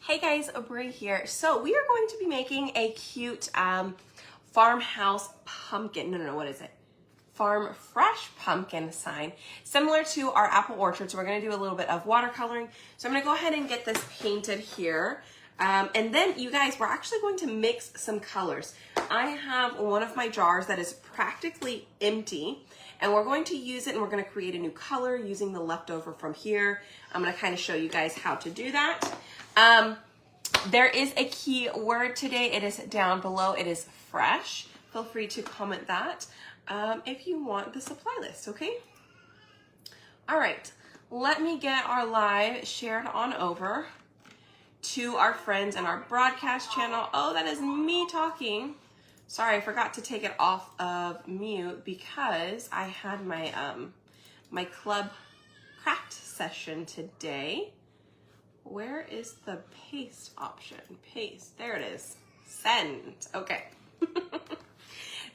Hey guys, Brie here. So we are going to be making a cute farmhouse pumpkin. No, what is it? Farm fresh pumpkin sign, similar to our apple orchard. So we're going to do a little bit of watercoloring. So I'm going to go ahead and get this painted here. And then you guys, we're actually going to mix some colors. I have one of my jars that is practically empty, and we're going to use it and we're going to create a new color using the leftover from here. I'm going to kind of show you guys how to do that. There is a key word today. It is down below. It is fresh. Feel free to comment that if you want the supply list, okay? All right, let me get our live shared on over to our friends and our broadcast channel. Oh, that is me talking. Sorry, I forgot to take it off of mute because I had my my club craft session today. Where is the paste option? Paste, there it is. Send, okay.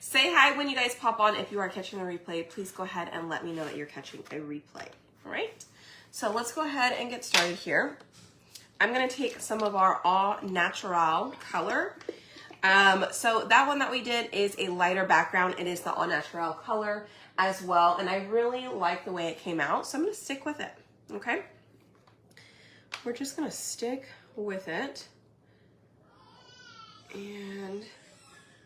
Say hi when you guys pop on. If you are catching a replay, please go ahead and let me know that you're catching a replay, all right? So let's go ahead and get started here. I'm gonna take some of our Au Naturel color. So that one that we did is a lighter background. It is the Au Naturel color as well, and I really like the way it came out, so I'm gonna stick with it, okay? We're just gonna stick with it. And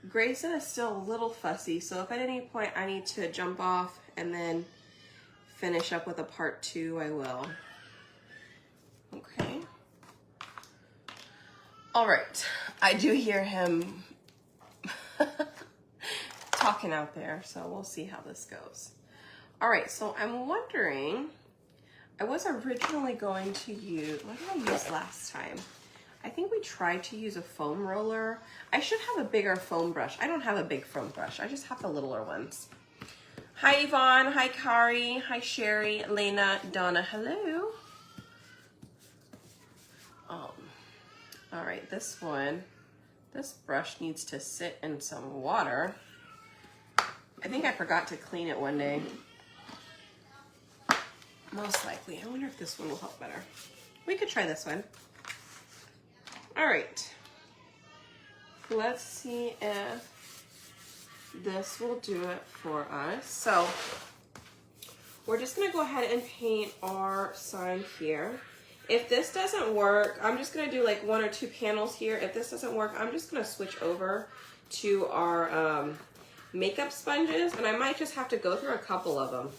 Grayson is still a little fussy, so if at any point I need to jump off and then finish up with a part 2, I will. Okay. All right, I do hear him talking out there, so we'll see how this goes. All right, so I'm wondering, I was originally going to use, what did I use last time? I think we tried to use a foam roller. I should have a bigger foam brush. I don't have a big foam brush. I just have the littler ones. Hi, Yvonne. Hi, Kari. Hi, Sherry, Lena, Donna. Hello. All right, this brush needs to sit in some water. I think I forgot to clean it one day. Most likely. I wonder if this one will help better. We could try this one. All right. Let's see if this will do it for us. So we're just gonna go ahead and paint our sign here. If this doesn't work, I'm just gonna do like 1 or 2 panels here. If this doesn't work, I'm just gonna switch over to our makeup sponges, and I might just have to go through a couple of them,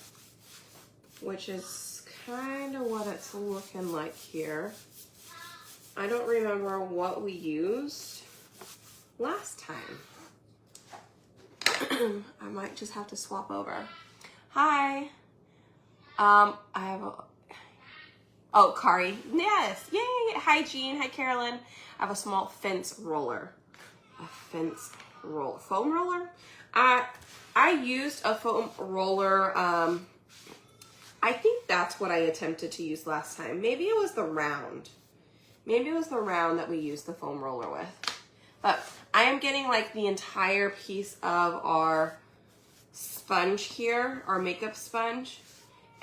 which is kind of what it's looking like here. I don't remember what we used last time. I might just have to swap over. Hi. I have a, oh, Kari. Yes, yay. Hi, Jean. Hi, Carolyn. I have a small fence roller. A fence roller, foam roller? I used a foam roller, I think that's what I attempted to use last time. Maybe it was the round. Maybe it was the round that we used the foam roller with. But I am getting like the entire piece of our sponge here, our makeup sponge.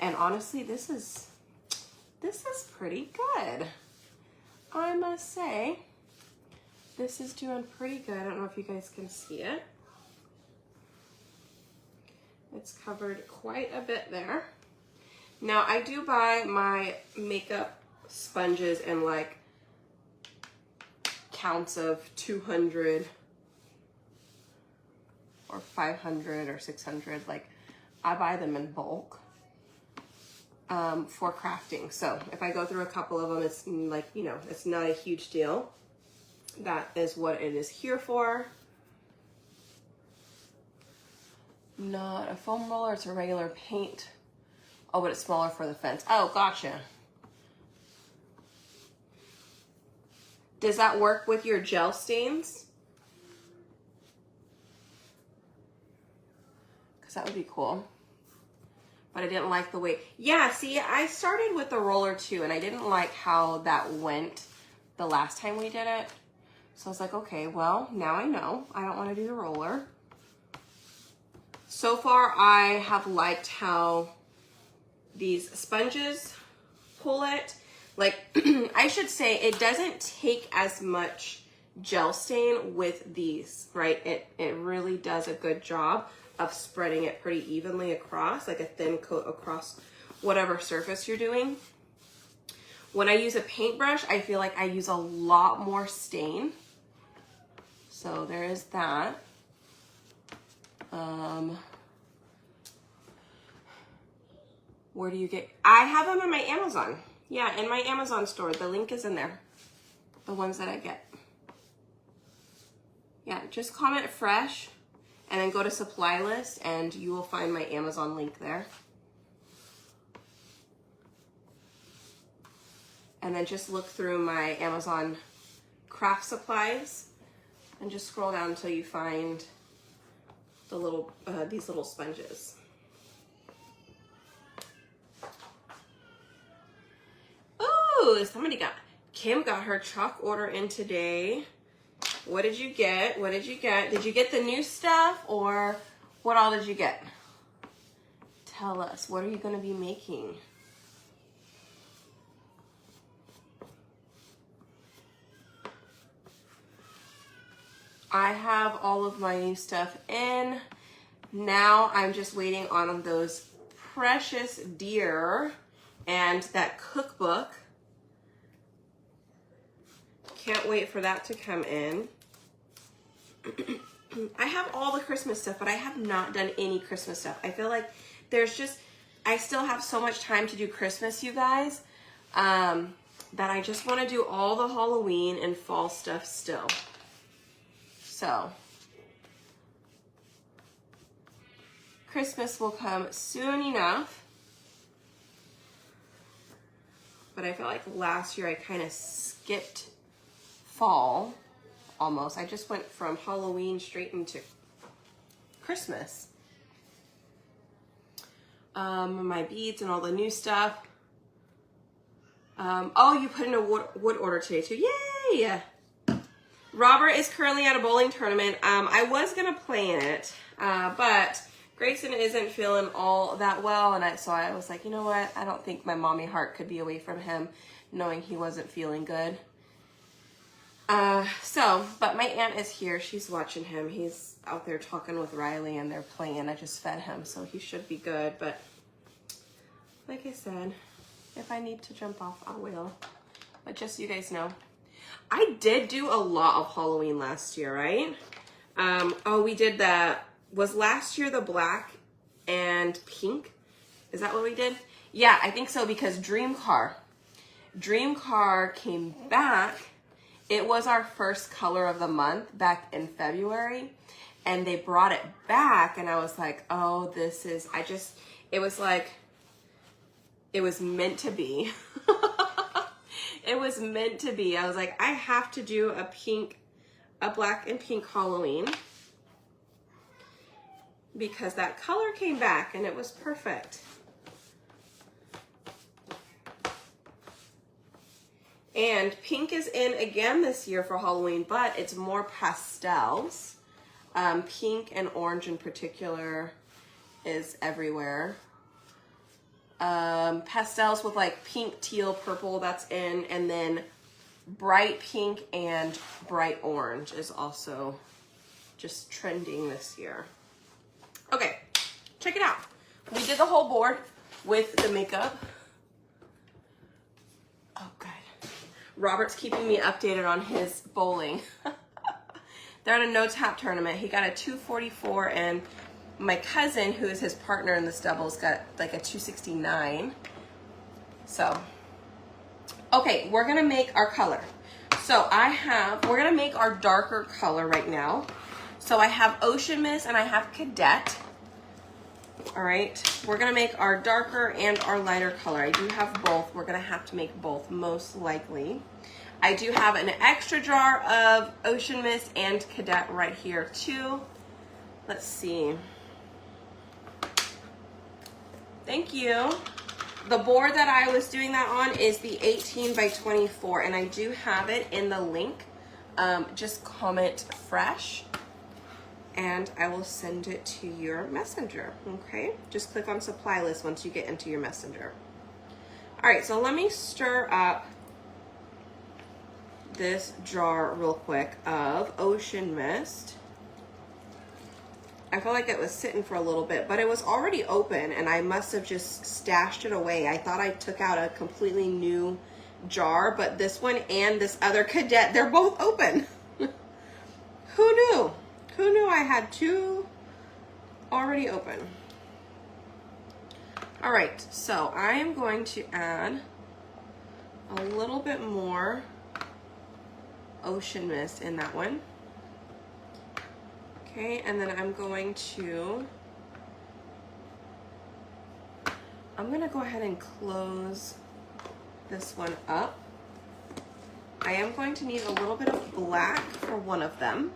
And honestly, this is pretty good. I must say, this is doing pretty good. I don't know if you guys can see it. It's covered quite a bit there. Now, I do buy my makeup sponges in like counts of 200 or 500 or 600. Like, I buy them in bulk for crafting. So if I go through a couple of them, it's like, you know, it's not a huge deal. That is what it is here for. Not a foam roller, it's a regular paint. Oh, but it's smaller for the fence. Oh, gotcha. Does that work with your gel stains? Because that would be cool. But I didn't like the way, yeah, see, I started with the roller too, and I didn't like how that went the last time we did it. So I was like, okay, well, now I know. I don't want to do the roller. So far, I have liked how these sponges pull it. like, I should say it doesn't take as much gel stain with these, right? It really does a good job of spreading it pretty evenly across, like a thin coat across whatever surface you're doing. When I use a paintbrush, I feel like I use a lot more stain. So there is that. Where do you get? I have them in my Amazon. Yeah, in my Amazon store. The link is in there. The ones that I get. Yeah, just comment fresh and then go to supply list and you will find my Amazon link there. And then just look through my Amazon craft supplies and just scroll down until you find the little, these little sponges. Ooh, Kim got her chalk order in today. What did you get? What did you get? Did you get the new stuff or what all did you get? Tell us, what are you gonna be making? I have all of my new stuff in. Now I'm just waiting on those precious deer and that cookbook. Can't wait for that to come in. I have all the Christmas stuff, but I have not done any Christmas stuff. I feel like I still have so much time to do Christmas, you guys, that I just want to do all the Halloween and fall stuff still. So, Christmas will come soon enough. But I feel like last year I kind of skipped fall almost. I just went from Halloween straight into Christmas. My beads and all the new stuff. Oh, you put in a wood order today too. Yay! Robert is currently at a bowling tournament. I was gonna play in it, but Grayson isn't feeling all that well, and so I was like, you know what? I don't think my mommy heart could be away from him, knowing he wasn't feeling good. But my aunt is here. She's watching him. He's out there talking with Riley, and they're playing. I just fed him, so he should be good. But like I said, if I need to jump off, I will. But just so you guys know, I did do a lot of Halloween last year, right? Oh, we did was last year the black and pink? Is that what we did? Yeah, I think so, because Dream Car came back. It was our first color of the month back in February, and they brought it back, and I was like, oh, it was like, it was meant to be. It was meant to be. I was like, I have to do a black and pink Halloween because that color came back and it was perfect. And pink is in again this year for Halloween, but it's more pastels. Pink and orange in particular is everywhere. Pastels with like pink, teal, purple, that's in, and then bright pink and bright orange is also just trending this year. Okay, check it out. We did the whole board with the makeup. Oh, good. Robert's keeping me updated on his bowling. They're at a no-tap tournament. He got a 244, and my cousin, who is his partner in this doubles, got like a 269. So, okay, we're gonna make our color. So we're gonna make our darker color right now. So I have Ocean Mist and I have Cadet. All right, we're gonna make our darker and our lighter color. I do have both. We're gonna have to make both, most likely. I do have an extra jar of Ocean Mist and Cadet right here too. Let's see. Thank you. The board that I was doing that on is the 18 by 24, and I do have it in the link. Just comment fresh, and I will send it to your messenger, okay? Just click on supply list once you get into your messenger. All right, so let me stir up this jar real quick of Ocean Mist. I felt like it was sitting for a little bit, but it was already open and I must have just stashed it away. I thought I took out a completely new jar, but this one and this other cadet, they're both open. Who knew? Who knew I had two already open? All right, so I am going to add a little bit more Ocean Mist in that one. Okay, and then I'm gonna go ahead and close this one up. I am going to need a little bit of black for one of them.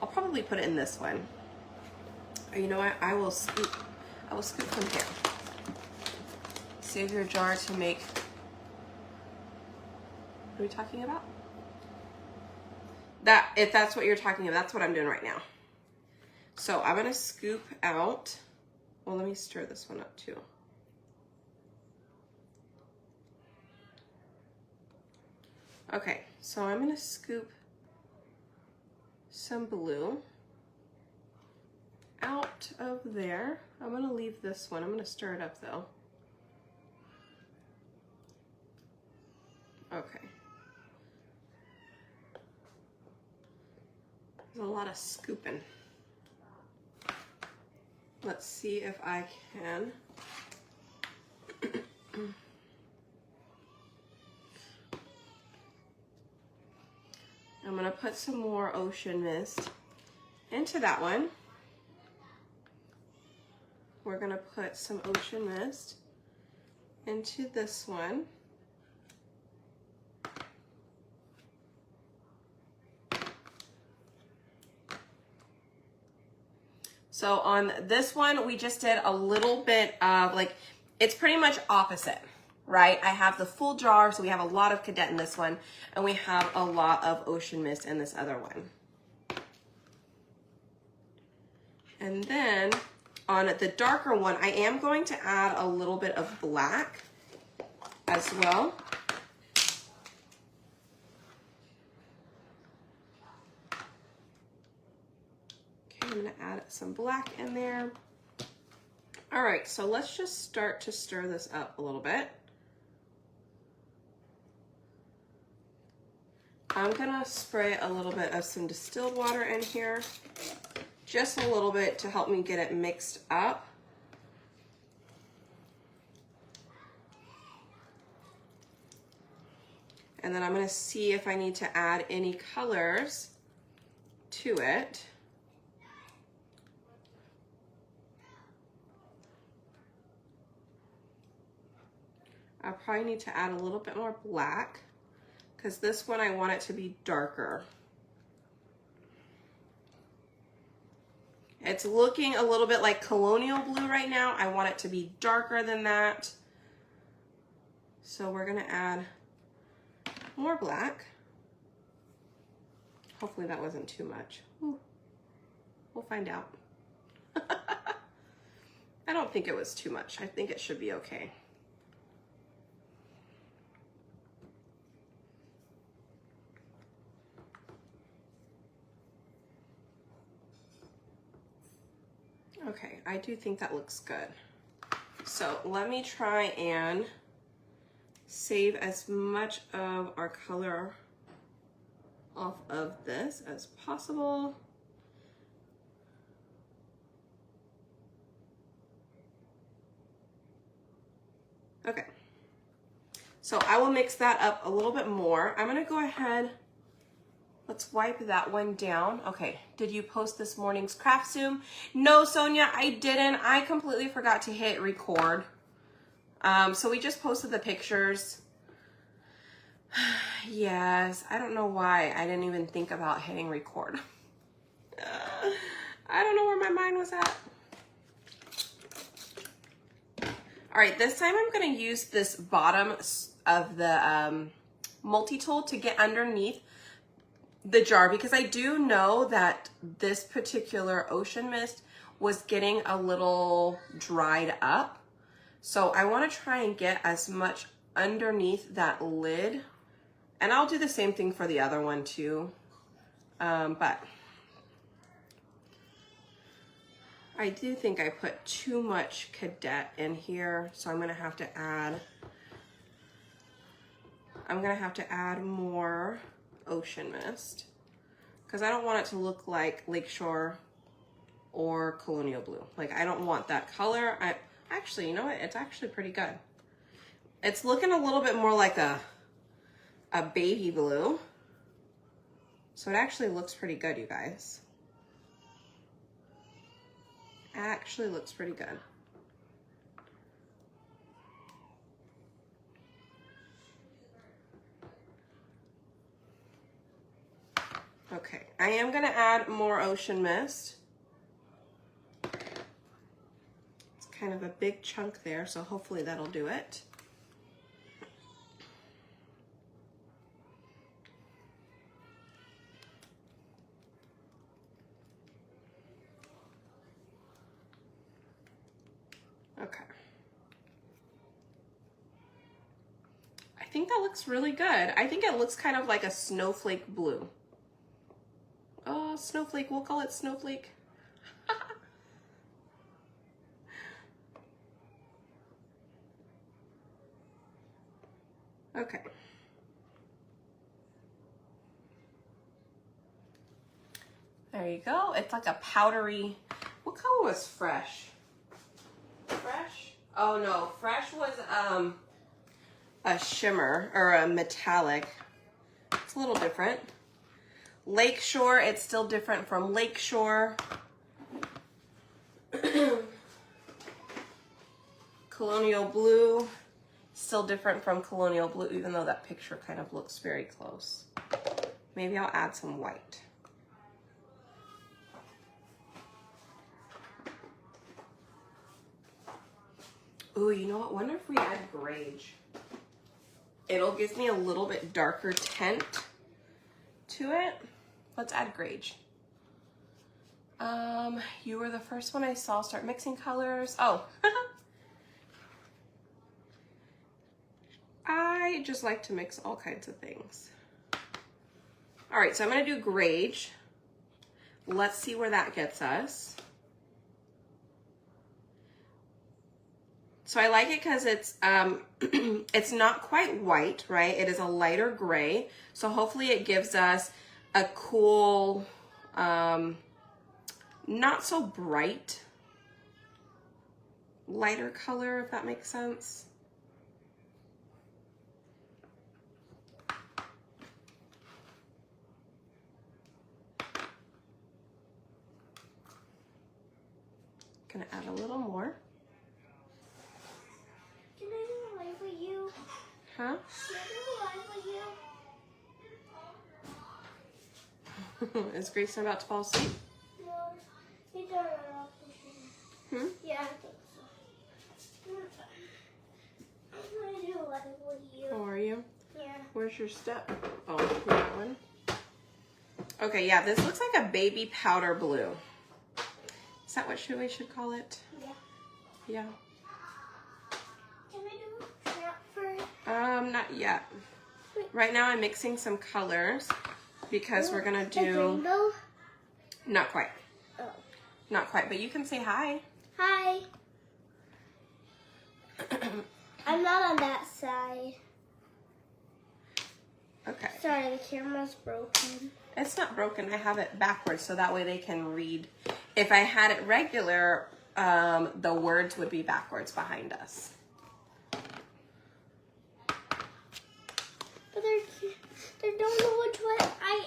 I'll probably put it in this one. Or you know what? I will scoop from here. Save your jar to make. What are we talking about? If that's what you're talking about, that's what I'm doing right now. So I'm gonna scoop out, well, let me stir this one up too. Okay, so I'm gonna scoop some blue out of there. I'm gonna leave this one. I'm gonna stir it up though. Okay. There's a lot of scooping. Let's see if I can. I'm gonna put some more Ocean Mist into that one. We're gonna put some Ocean Mist into this one. So on this one, we just did a little bit of like, it's pretty much opposite, right? I have the full jar, so we have a lot of cadet in this one, and we have a lot of Ocean Mist in this other one. And then on the darker one, I am going to add a little bit of black as well. I'm gonna add some black in there. All right, so let's just start to stir this up a little bit. I'm gonna spray a little bit of some distilled water in here, just a little bit to help me get it mixed up. And then I'm gonna see if I need to add any colors to it. I probably need to add a little bit more black because this one I want it to be darker. It's looking a little bit like colonial blue right now. I want it to be darker than that. So we're gonna add more black. Hopefully that wasn't too much. Ooh. We'll find out. I don't think it was too much. I think it should be okay. Okay, I do think that looks good. So let me try and save as much of our color off of this as possible. Okay, so I will mix that up a little bit more. I'm gonna go ahead, let's wipe that one down. Okay, did you post this morning's craft Zoom? No, Sonia, I didn't. I completely forgot to hit record. So we just posted the pictures. Yes, I don't know why I didn't even think about hitting record. I don't know where my mind was at. All right, this time I'm gonna use this bottom of the multi-tool to get underneath the jar because I do know that this particular Ocean Mist was getting a little dried up. So I wanna try and get as much underneath that lid. And I'll do the same thing for the other one too. But I do think I put too much Cadet in here, so I'm gonna have to add more Ocean Mist because I don't want it to look like Lakeshore or Colonial Blue. Like, I don't want that color. Actually, you know what? It's actually pretty good. It's looking a little bit more like a baby blue. So it actually looks pretty good, you guys. Actually looks pretty good. Okay, I am gonna add more Ocean Mist. It's kind of a big chunk there, so hopefully that'll do it. Okay. I think that looks really good. I think it looks kind of like a snowflake blue. Oh, snowflake, we'll call it snowflake. Okay. There you go. It's like a powdery, what color was Fresh? Fresh? Oh no, Fresh was a shimmer or a metallic. It's a little different. Lakeshore, it's still different from Lakeshore. Colonial Blue, still different from Colonial Blue, even though that picture kind of looks very close. Maybe I'll add some white. Ooh, you know what? Wonder if we add Grage. It'll give me a little bit darker tint to it. Let's add Grage. You were the first one I saw start mixing colors. Oh. I just like to mix all kinds of things. All right, so I'm gonna do Grage. Let's see where that gets us. So I like it because it's it's not quite white, right? It is a lighter gray. So hopefully it gives us a cool, not so bright, lighter color, if that makes sense. Gonna add a little more. Can I do a live with you? Huh? Can I do a live with you? Is Grayson about to fall asleep? No, he turned it off the machine. Yeah, I think so. I'm gonna do a live with you. How are you? Yeah. Where's your step? Oh, that one. Okay, yeah, this looks like a baby powder blue. Is that what we should call it? Yeah. Yeah. Can I do a trap first? Not yet. Wait. Right now I'm mixing some colors because we're gonna Like do, rainbow? not quite, Oh. not quite, but you can say hi. Hi. I'm not on that side. Okay. Sorry, the camera's broken. It's not broken, I have it backwards so that way they can read. If I had it regular, the words would be backwards behind us. But they don't know which one I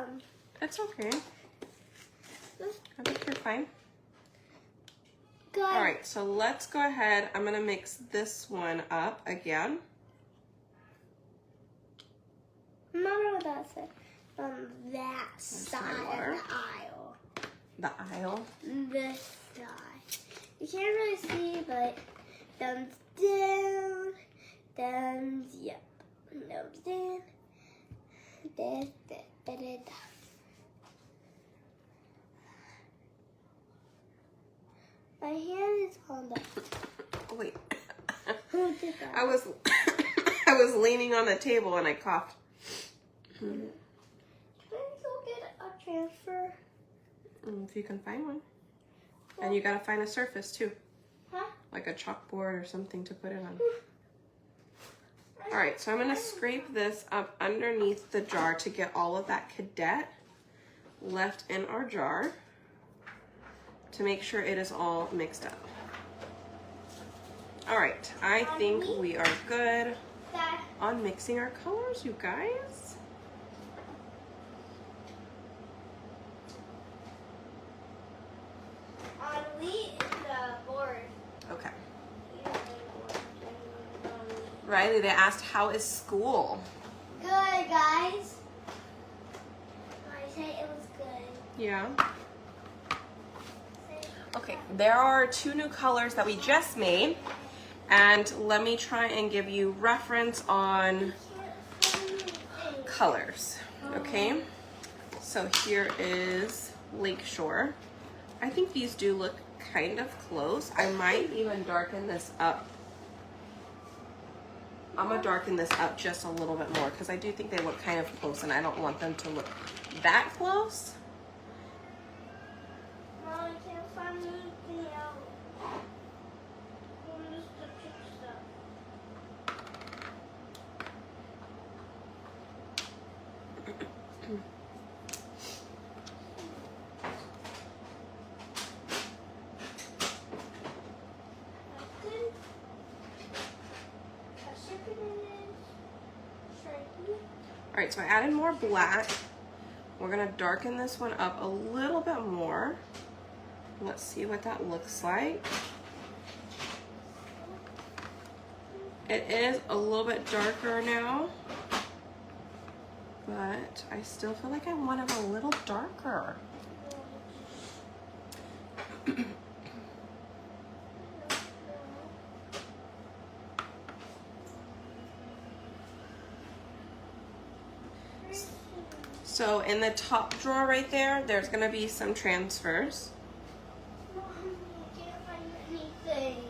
am. That's okay. I think you're fine. Good. All right, so let's go ahead. I'm gonna mix this one up again. I'm not on that side. On that my side water. of the aisle. The aisle. This side. You can't really see, but thumbs down, thumbs up, thumbs down. Da, da, da, da, da. My hand is on the. Wait. Who did that? I was was leaning on the table and I coughed. Can I go get a transfer? If you can find one. And you gotta find a surface too. Huh? Like a chalkboard or something to put it on. All right, so I'm gonna scrape this up underneath the jar to get all of that cadet left in our jar to make sure it is all mixed up. All right, I think we are good on mixing our colors, you guys. On Wii is the board. Okay. Riley, they asked, how is school? Good, guys. I say it was good. Yeah. Okay, there are 2 new colors that we just made, and let me try and give you reference on colors, okay? So here is Lakeshore. I think these do look kind of close. I might even darken this up. I'm gonna darken this up just a little bit more because I do think they look kind of close and I don't want them to look that close. Mom, I can't find anything else. I'm just the pink stuff. All right, so I added more black. We're gonna darken this one up a little bit more. Let's see what that looks like. It is a little bit darker now, but I still feel like I want it a little darker. So in the top drawer right there, there's gonna be some transfers. Mom, I can't find anything.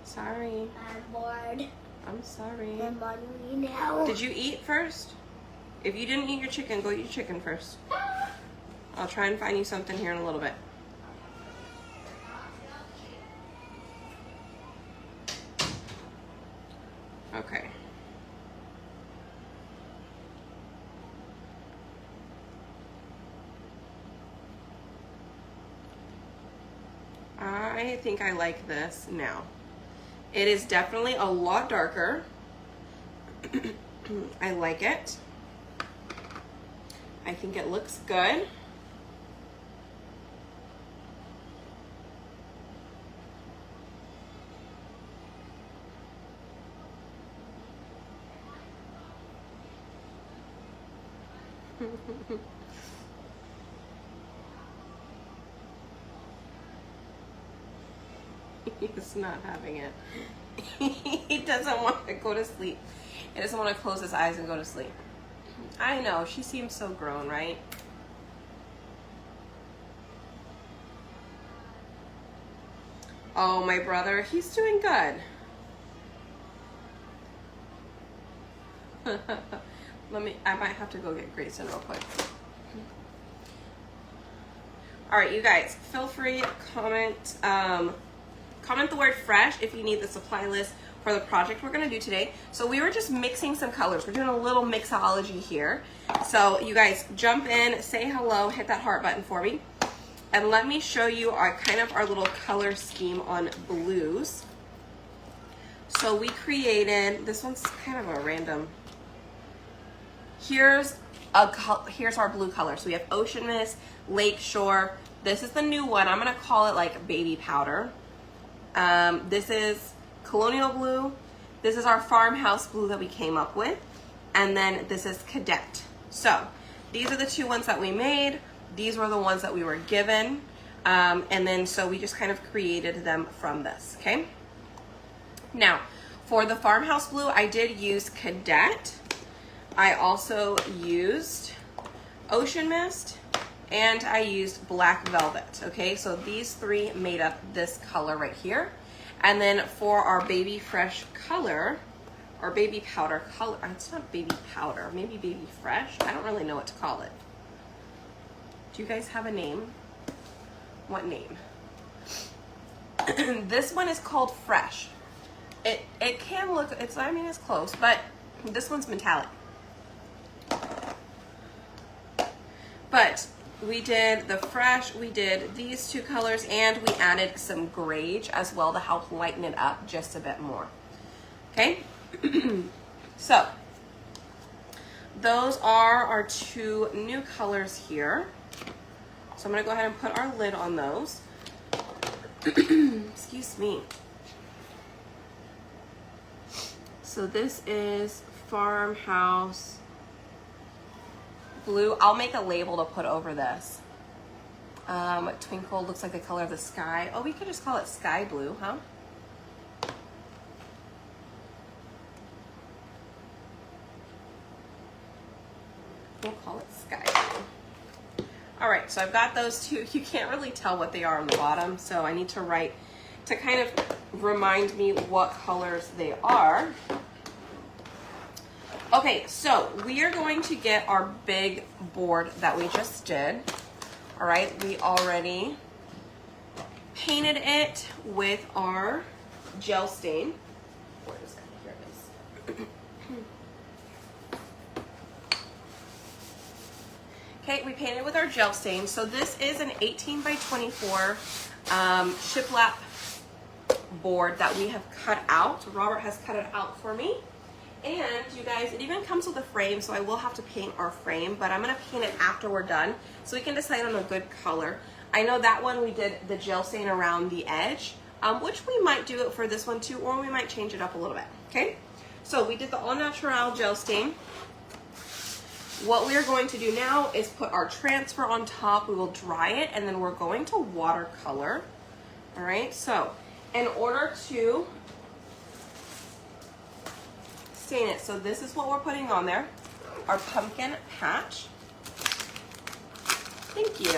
Sorry. I'm bored. I'm sorry. I'm hungry now. Did you eat first? If you didn't eat your chicken, go eat your chicken first. I'll try and find you something here in a little bit. Okay. I think I like this now. It is definitely a lot darker. I like it. I think it looks good. He's not having it. He doesn't want to go to sleep. He doesn't want to close his eyes and go to sleep. I know, she seems so grown, right? Oh, my brother, he's doing good. I might have to go get Grayson real quick. All right, you guys, feel free, comment the word fresh if you need the supply list for the project we're gonna do today. So we were just mixing some colors. We're doing a little mixology here. So you guys jump in, say hello, hit that heart button for me. And let me show you our little color scheme on blues. So we created, this one's kind of a random. Here's our blue color. So we have Ocean Mist, Lakeshore. This is the new one. I'm gonna call it like baby powder. This is Colonial Blue. This is our Farmhouse Blue that we came up with. And then this is Cadet. So these are the 2 ones that we made. These were the ones that we were given. And then so we just kind of created them from this, okay? Now, for the Farmhouse Blue, I did use Cadet. I also used Ocean Mist, and I used Black Velvet, okay? So these 3 made up this color right here. And then for our Baby Fresh color, or baby powder color, it's not baby powder, maybe Baby Fresh. I don't really know what to call it. Do you guys have a name? What name? This one is called Fresh. It can look, it's close, but this one's metallic. But we did the Fresh, we did these two colors, and we added some grage as well to help lighten it up just a bit more. Okay? So, those are our two new colors here. So I'm gonna go ahead and put our lid on those. Excuse me. So this is Farmhouse Blue. I'll make a label to put over this. Twinkle looks like the color of the sky. Oh, we could just call it Sky Blue, huh? We'll call it Sky Blue. All right, so I've got those two. You can't really tell what they are on the bottom, so I need to write to kind of remind me what colors they are. Okay, so we are going to get our big board that we just did. All right, we already painted it with our gel stain. Where is it? Here it is. Okay, we painted with our gel stain. So this is an 18 by 24 shiplap board that we have cut out. Robert has cut it out for me. And you guys, it even comes with a frame, so I will have to paint our frame, but I'm gonna paint it after we're done so we can decide on a good color. I know that one we did the gel stain around the edge, which we might do it for this one too, or we might change it up a little bit, okay? So we did the All Natural gel stain. What we are going to do now is put our transfer on top. We will dry it, and then we're going to watercolor. All right, so in order to stain it, so this is what we're putting on there, our pumpkin patch. Thank you.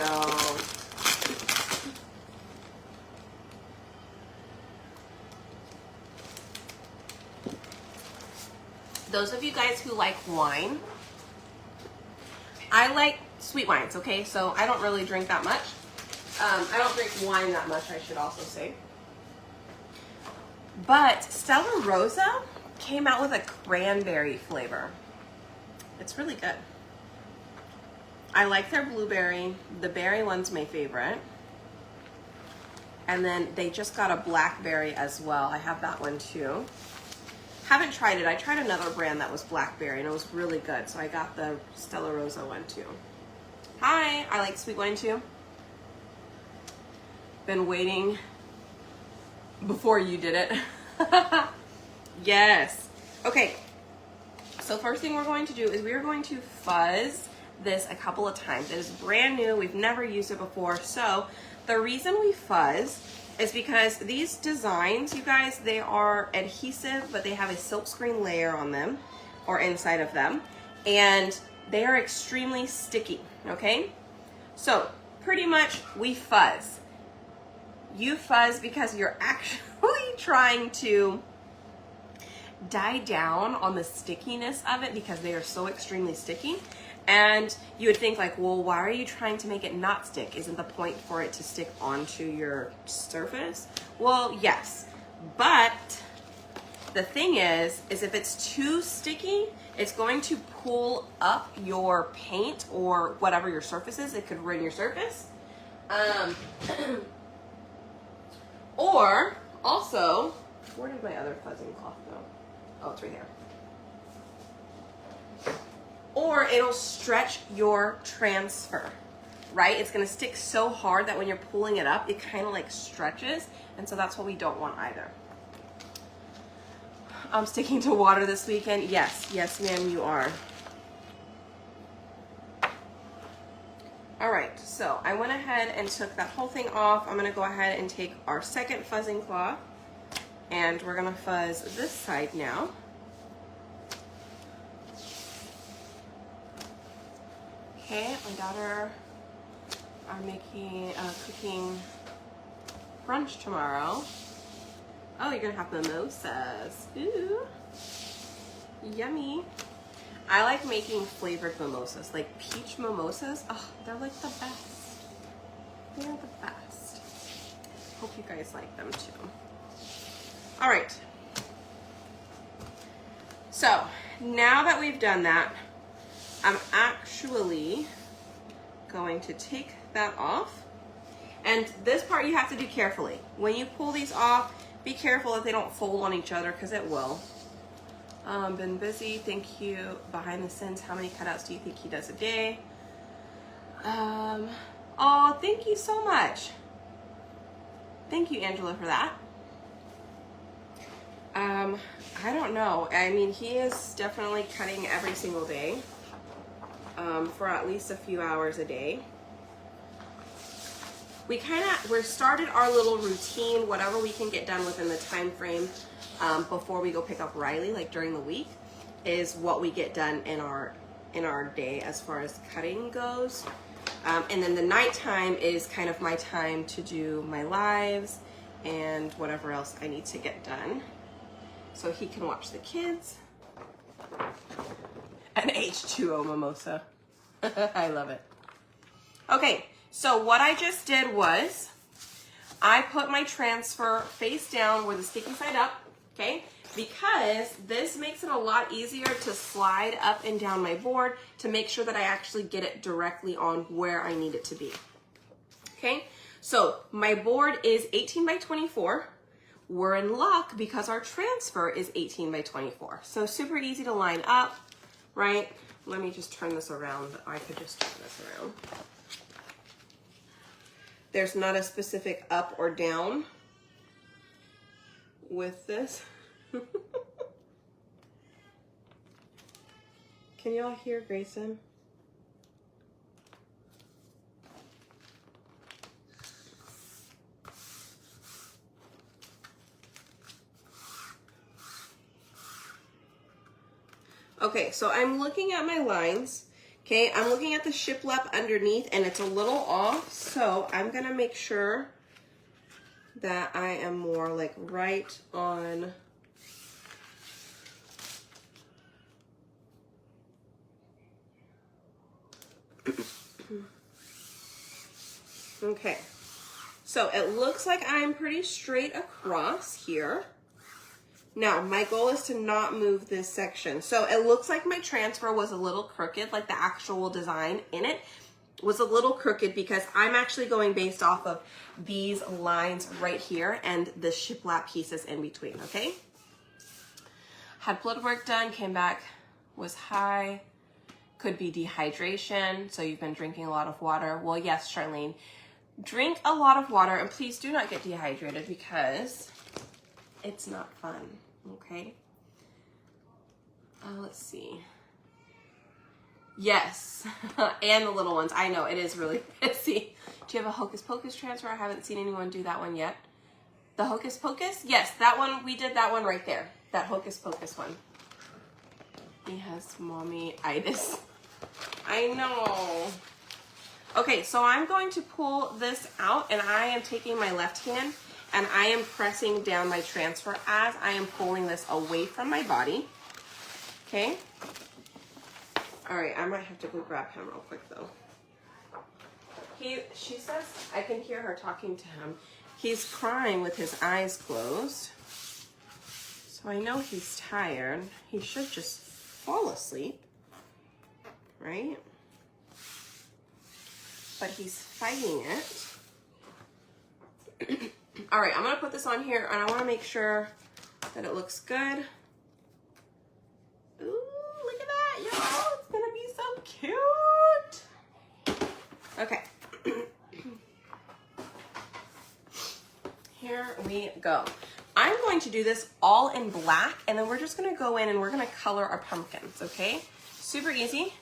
Those of you guys who like wine, I like sweet wines, okay? So I don't really drink that much. I don't drink wine that much, I should also say. But Stella Rosa came out with a cranberry flavor. It's really good. I like their blueberry. The berry one's my favorite. And then they just got a blackberry as well. I have that one too. Haven't tried it. I tried another brand that was blackberry and it was really good. So I got the Stella Rosa one too. Hi, I like sweet wine too. Been waiting before you did it. Yes. Okay. So first thing we're going to do is we are going to fuzz this a couple of times. It is brand new. We've never used it before. So the reason we fuzz is because these designs, you guys, they are adhesive, but they have a silkscreen layer on them or inside of them, and they are extremely sticky, okay? So pretty much we fuzz. You fuzz because you're actually trying to die down on the stickiness of it because they are so extremely sticky. And you would think like, well, why are you trying to make it not stick? Isn't the point for it to stick onto your surface? Well, yes, but the thing is if it's too sticky, it's going to pull up your paint or whatever your surface is. It could ruin your surface. Or also, where did my other fuzzing cloth go? Oh, it's right there. Or it'll stretch your transfer, right? It's gonna stick so hard that when you're pulling it up, it kind of like stretches. And so that's what we don't want either. I'm sticking to water this weekend. Yes, yes, ma'am, you are. All right, so I went ahead and took that whole thing off. I'm gonna go ahead and take our second fuzzing cloth and we're gonna fuzz this side now. Okay, my daughter are making, cooking brunch tomorrow. Oh, you're gonna have mimosas. Ooh, yummy. I like making flavored mimosas, like peach mimosas. Oh, they're like the best. They're the best. Hope you guys like them too. All right. So now that we've done that, I'm actually going to take that off. And this part you have to do carefully. When you pull these off, be careful that they don't fold on each other, because it will. Been busy, thank you. Behind the scenes, how many cutouts do you think he does a day? Oh, thank you so much. Thank you, Angela, for that. I don't know. I mean, he is definitely cutting every single day, for at least a few hours a day. We're started our little routine, whatever we can get done within the time frame, before we go pick up Riley, like during the week, is what we get done in our day as far as cutting goes. And then the nighttime is kind of my time to do my lives and whatever else I need to get done, so he can watch the kids. An H2O mimosa. I love it. Okay, so what I just did was I put my transfer face down with the sticky side up, okay? Because this makes it a lot easier to slide up and down my board to make sure that I actually get it directly on where I need it to be. Okay, so my board is 18 by 24. We're in luck because our transfer is 18 by 24. So super easy to line up, right? Let me just turn this around. I could just turn this around. There's not a specific up or down with this. Can y'all hear Grayson? Okay, so I'm looking at my lines. Okay, I'm looking at the shiplap underneath and it's a little off, so I'm gonna make sure that I am more like right on. Okay, so it looks like I'm pretty straight across here. Now, my goal is to not move this section. So it looks like my transfer was a little crooked, like the actual design in it was a little crooked because I'm actually going based off of these lines right here and the shiplap pieces in between, okay? Had blood work done, came back, was high. Could be dehydration, so you've been drinking a lot of water. Well, yes, Charlene, drink a lot of water and please do not get dehydrated because it's not fun, okay? Let's see. Yes, and the little ones. I know, it is really busy. Do you have a Hocus Pocus transfer? I haven't seen anyone do that one yet. The Hocus Pocus? Yes, that one, we did that one right there. That Hocus Pocus one. He has mommy-itis. I know. Okay, so I'm going to pull this out and I am taking my left hand and I am pressing down my transfer as I am pulling this away from my body. Okay. All right, I might have to go grab him real quick though. She says, I can hear her talking to him. He's crying with his eyes closed. So I know he's tired. He should just fall asleep, right? But he's fighting it. All right, I'm gonna put this on here and I wanna make sure that it looks good. Ooh, look at that, y'all. It's gonna be so cute. Okay. Here we go. I'm going to do this all in black and then we're just gonna go in and we're gonna color our pumpkins, okay? Super easy.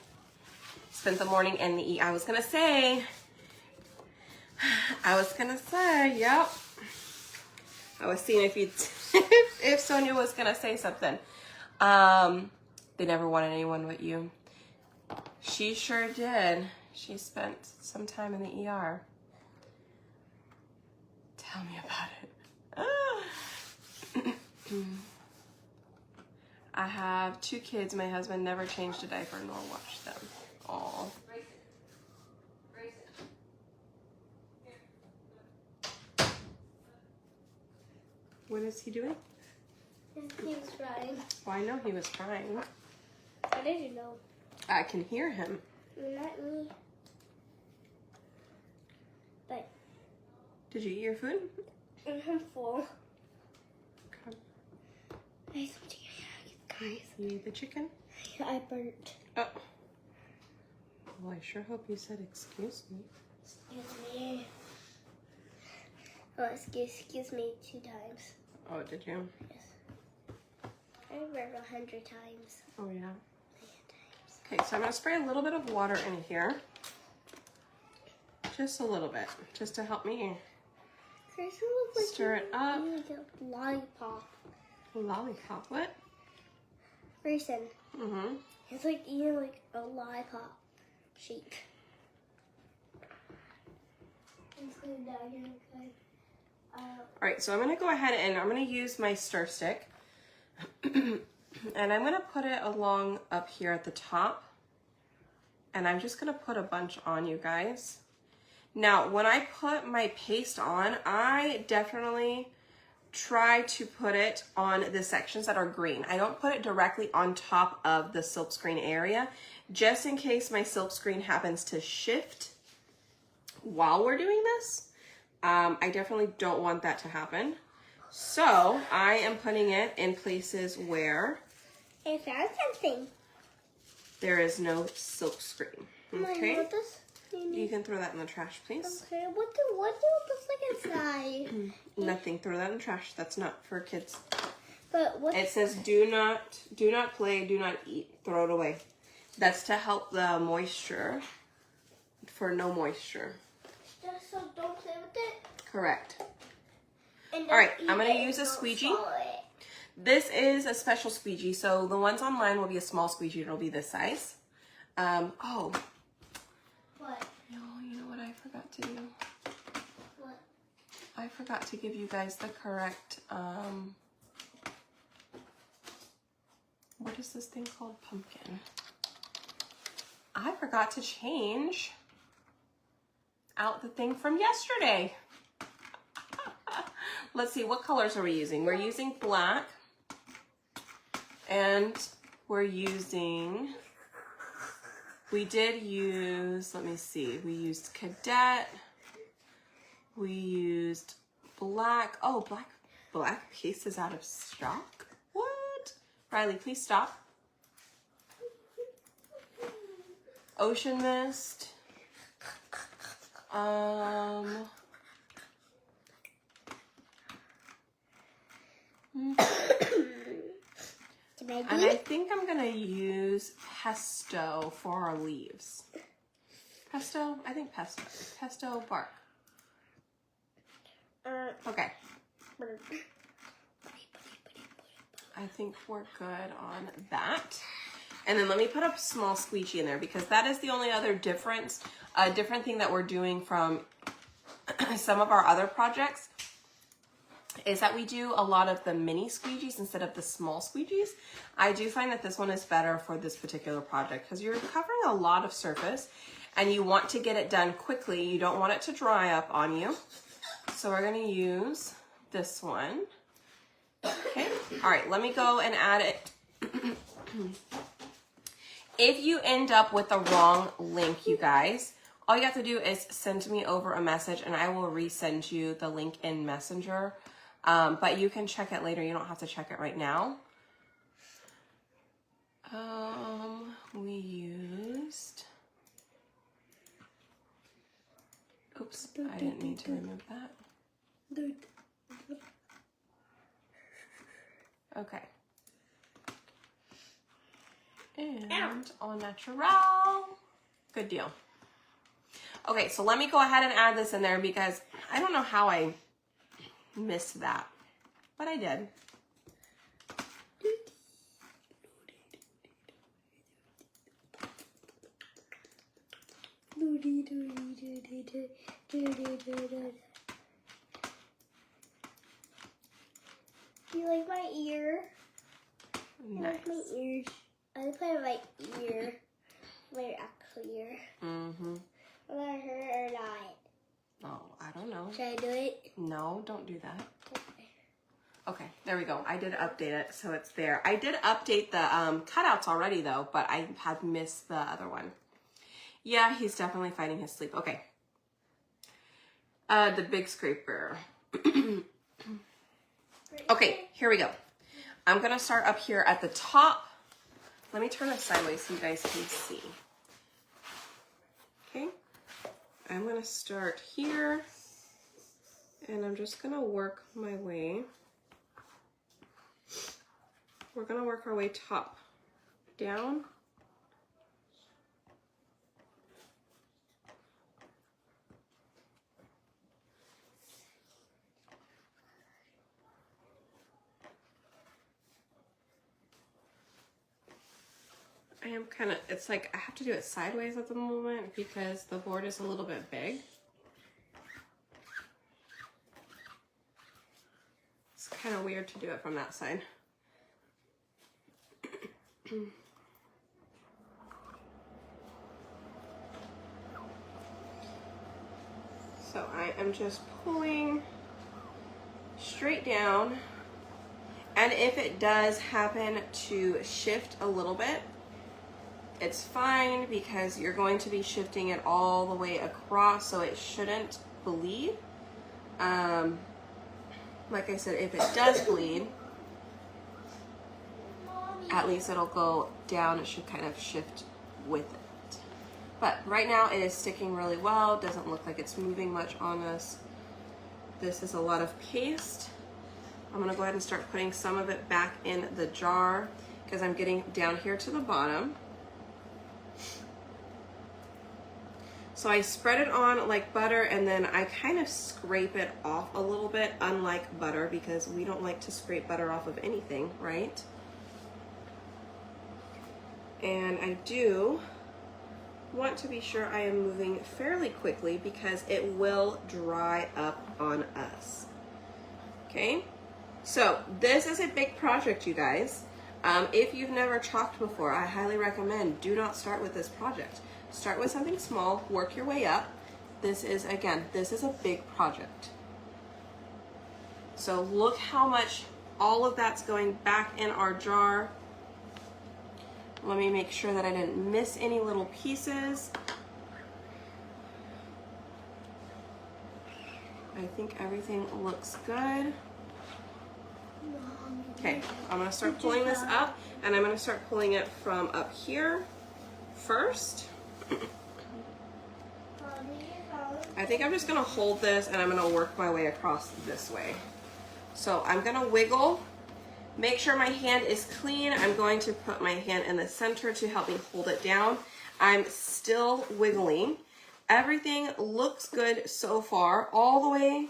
Spent the morning in the I was gonna say, yep. I was seeing if if Sonia was gonna say something. They never wanted anyone but you. She sure did. She spent some time in the ER. Tell me about it. I have 2 kids. My husband never changed a diaper nor washed them. Aw. What is he doing? He was trying. Well, I know he was trying. How did you know? I can hear him. Not me. But Did you eat your food? I'm full. Okay. I have some chicken nuggets, You ate the chicken? guys. I burnt. Oh. Well, I sure hope you said excuse me. Excuse me. Oh, excuse me 2 times. Oh, did you? Yes. I read 100 times. Oh, yeah. 100 times. Okay, so I'm going to spray a little bit of water in here. Just a little bit. Just to help me Chris, you look like stir it up. you need a lollipop. Lollipop. What? Grayson, Mm-hmm. it's like eating like a lollipop shake. All right, so I'm going to go ahead and I'm going to use my stir stick. And I'm going to put it along up here at the top. And I'm just going to put a bunch on, you guys. Now, when I put my paste on, I definitely try to put it on the sections that are green. I don't put it directly on top of the silkscreen area, just in case my silkscreen happens to shift while we're doing this. I definitely don't want that to happen. So I am putting it in places where I found something. there is no silkscreen. Okay, What does you can throw that in the trash, please. Okay, what do it look like inside? Nothing. Throw that in the trash. That's not for kids. But what? It says do not play, do not eat, throw it away. That's to help the moisture, for no moisture. Just so don't play with it. Correct. And All right, don't I'm gonna eat it, use a don't squeegee. swallow it. This is a special squeegee, so the ones online will be a small squeegee. It'll be this size. Oh, What? no, you know what I forgot to do? What? I forgot to give you guys the correct, what is this thing called? Pumpkin. I forgot to change out the thing from yesterday. Let's see, what colors are we using? We're using black, and we're using, we did use, let me see, we used Cadet, we used black. Oh, black paste is out of stock? What? Riley, please stop. Ocean Mist. And I think I'm gonna use pesto for our leaves. Pesto? I think pesto. Pesto bark. Okay. I think we're good on that. And then let me put a small squeegee in there because that is the only other different thing that we're doing from some of our other projects is that we do a lot of the mini squeegees instead of the small squeegees. I do find that this one is better for this particular project because you're covering a lot of surface and you want to get it done quickly. You don't want it to dry up on you. So we're gonna use this one. Okay, all right, let me go and add it. If you end up with the wrong link, you guys, all you have to do is send me over a message and I will resend you the link in Messenger. But you can check it later. You don't have to check it right now. We used, oops, I didn't mean to remove that. Okay. And au naturel. Good deal. Okay, so let me go ahead and add this in there because I don't know how I missed that, but I did. you like my ear? I Nice. like my ears. I put it my ear. My actual ear. Mm-hmm. Will I hurt or not? Oh, I don't know. Should I do it? No, don't do that. Okay. Okay, there we go. I did update it, so it's there. I did update the cutouts already, though, but I had missed the other one. Yeah, he's definitely fighting his sleep. Okay. The big scraper. Okay, here we go. I'm going to start up here at the top. Let me turn it sideways so you guys can see. Okay. I'm going to start here, and I'm just going to work my way. We're going to work our way top down. I am kind of, it's like I have to do it sideways at the moment because the board is a little bit big. It's kind of weird to do it from that side. So I am just pulling straight down, and if it does happen to shift a little bit, it's fine because you're going to be shifting it all the way across, so it shouldn't bleed. Like I said, if it does bleed, at least it'll go down. It should kind of shift with it. But right now it is sticking really well. Doesn't look like it's moving much on us. This is a lot of paste. I'm gonna go ahead and start putting some of it back in the jar because I'm getting down here to the bottom. So I spread it on like butter, and then I kind of scrape it off a little bit, unlike butter, because we don't like to scrape butter off of anything, right? And I do want to be sure I am moving fairly quickly because it will dry up on us. Okay, so this is a big project, you guys. If you've never chalked before, I highly recommend do not start with this project. Start with something small, work your way up. This is, again, this is a big project. So look how much all of that's going back in our jar. Let me make sure that I didn't miss any little pieces. I think everything looks good. Okay, I'm gonna start pulling this up, and I'm gonna start pulling it from up here first. I think I'm just gonna hold this and I'm gonna work my way across this way. So I'm gonna wiggle. Make sure my hand is clean. I'm going to put my hand in the center to help me hold it down. I'm still wiggling. Everything looks good so far, all the way.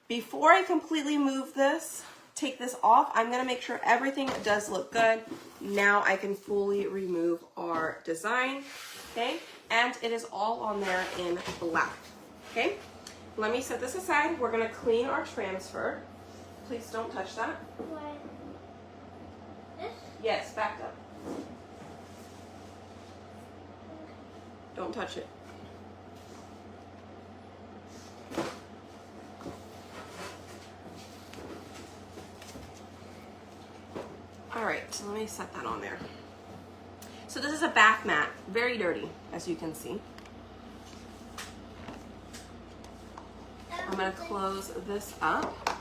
Before I completely move this, take this off, I'm gonna make sure everything does look good. Now I can fully remove our design, okay? And it is all on there in black, okay? Let me set this aside. We're gonna clean our transfer. Please don't touch that. What? This? Yes, backed up. Don't touch it. All right, so let me set that on there. So this is a bath mat, very dirty, as you can see. I'm gonna close this up.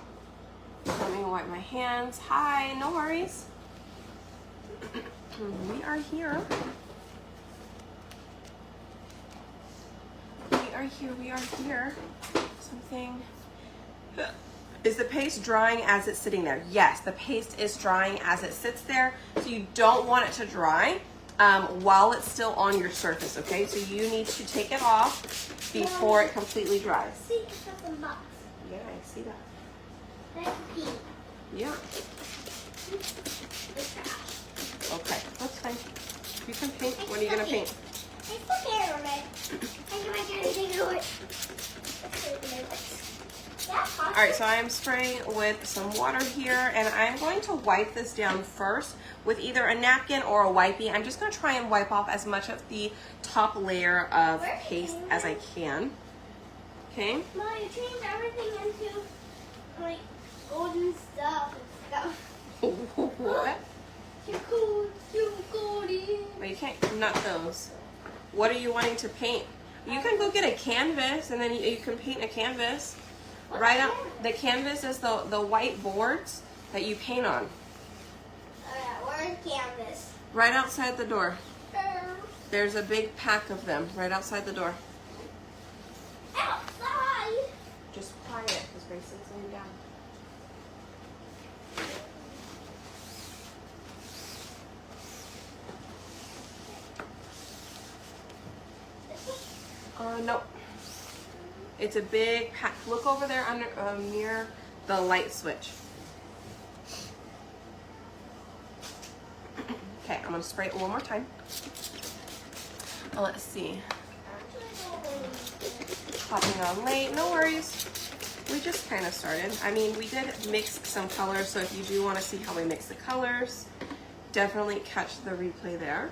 Let me wipe my hands. Hi, no worries. We are here. We are here. Something. Is the paste drying as it's sitting there? Yes, the paste is drying as it sits there. So you don't want it to dry while it's still on your surface, okay? So you need to take it off before it completely dries. See, it's got some box. Yeah, I see that. That's pink. Yeah. It's trash. Okay, that's fine. You can paint. What are you gonna paint? still can't remember. I can't take it away. All right, so I'm spraying with some water here, and I'm going to wipe this down first with either a napkin or a wipey. I'm just going to try and wipe off as much of the top layer of paste as I can. Okay. Mom, you changed everything into like golden stuff and stuff. What? Too golden. Well, you can't nut those. What are you wanting to paint? You can go get a canvas, and then you can paint a canvas. Right out, the canvas is the white boards that you paint on. Where's canvas? Right outside the door. There's a big pack of them right outside the door. Outside. Just quiet, because Grayson's laying down. No. It's a big pack. Look over there under near the light switch. Okay, I'm gonna spray it one more time. Let's see. Hopping on late, no worries. We just kind of started. I mean, we did mix some colors, so if you do want to see how we mix the colors, definitely catch the replay there.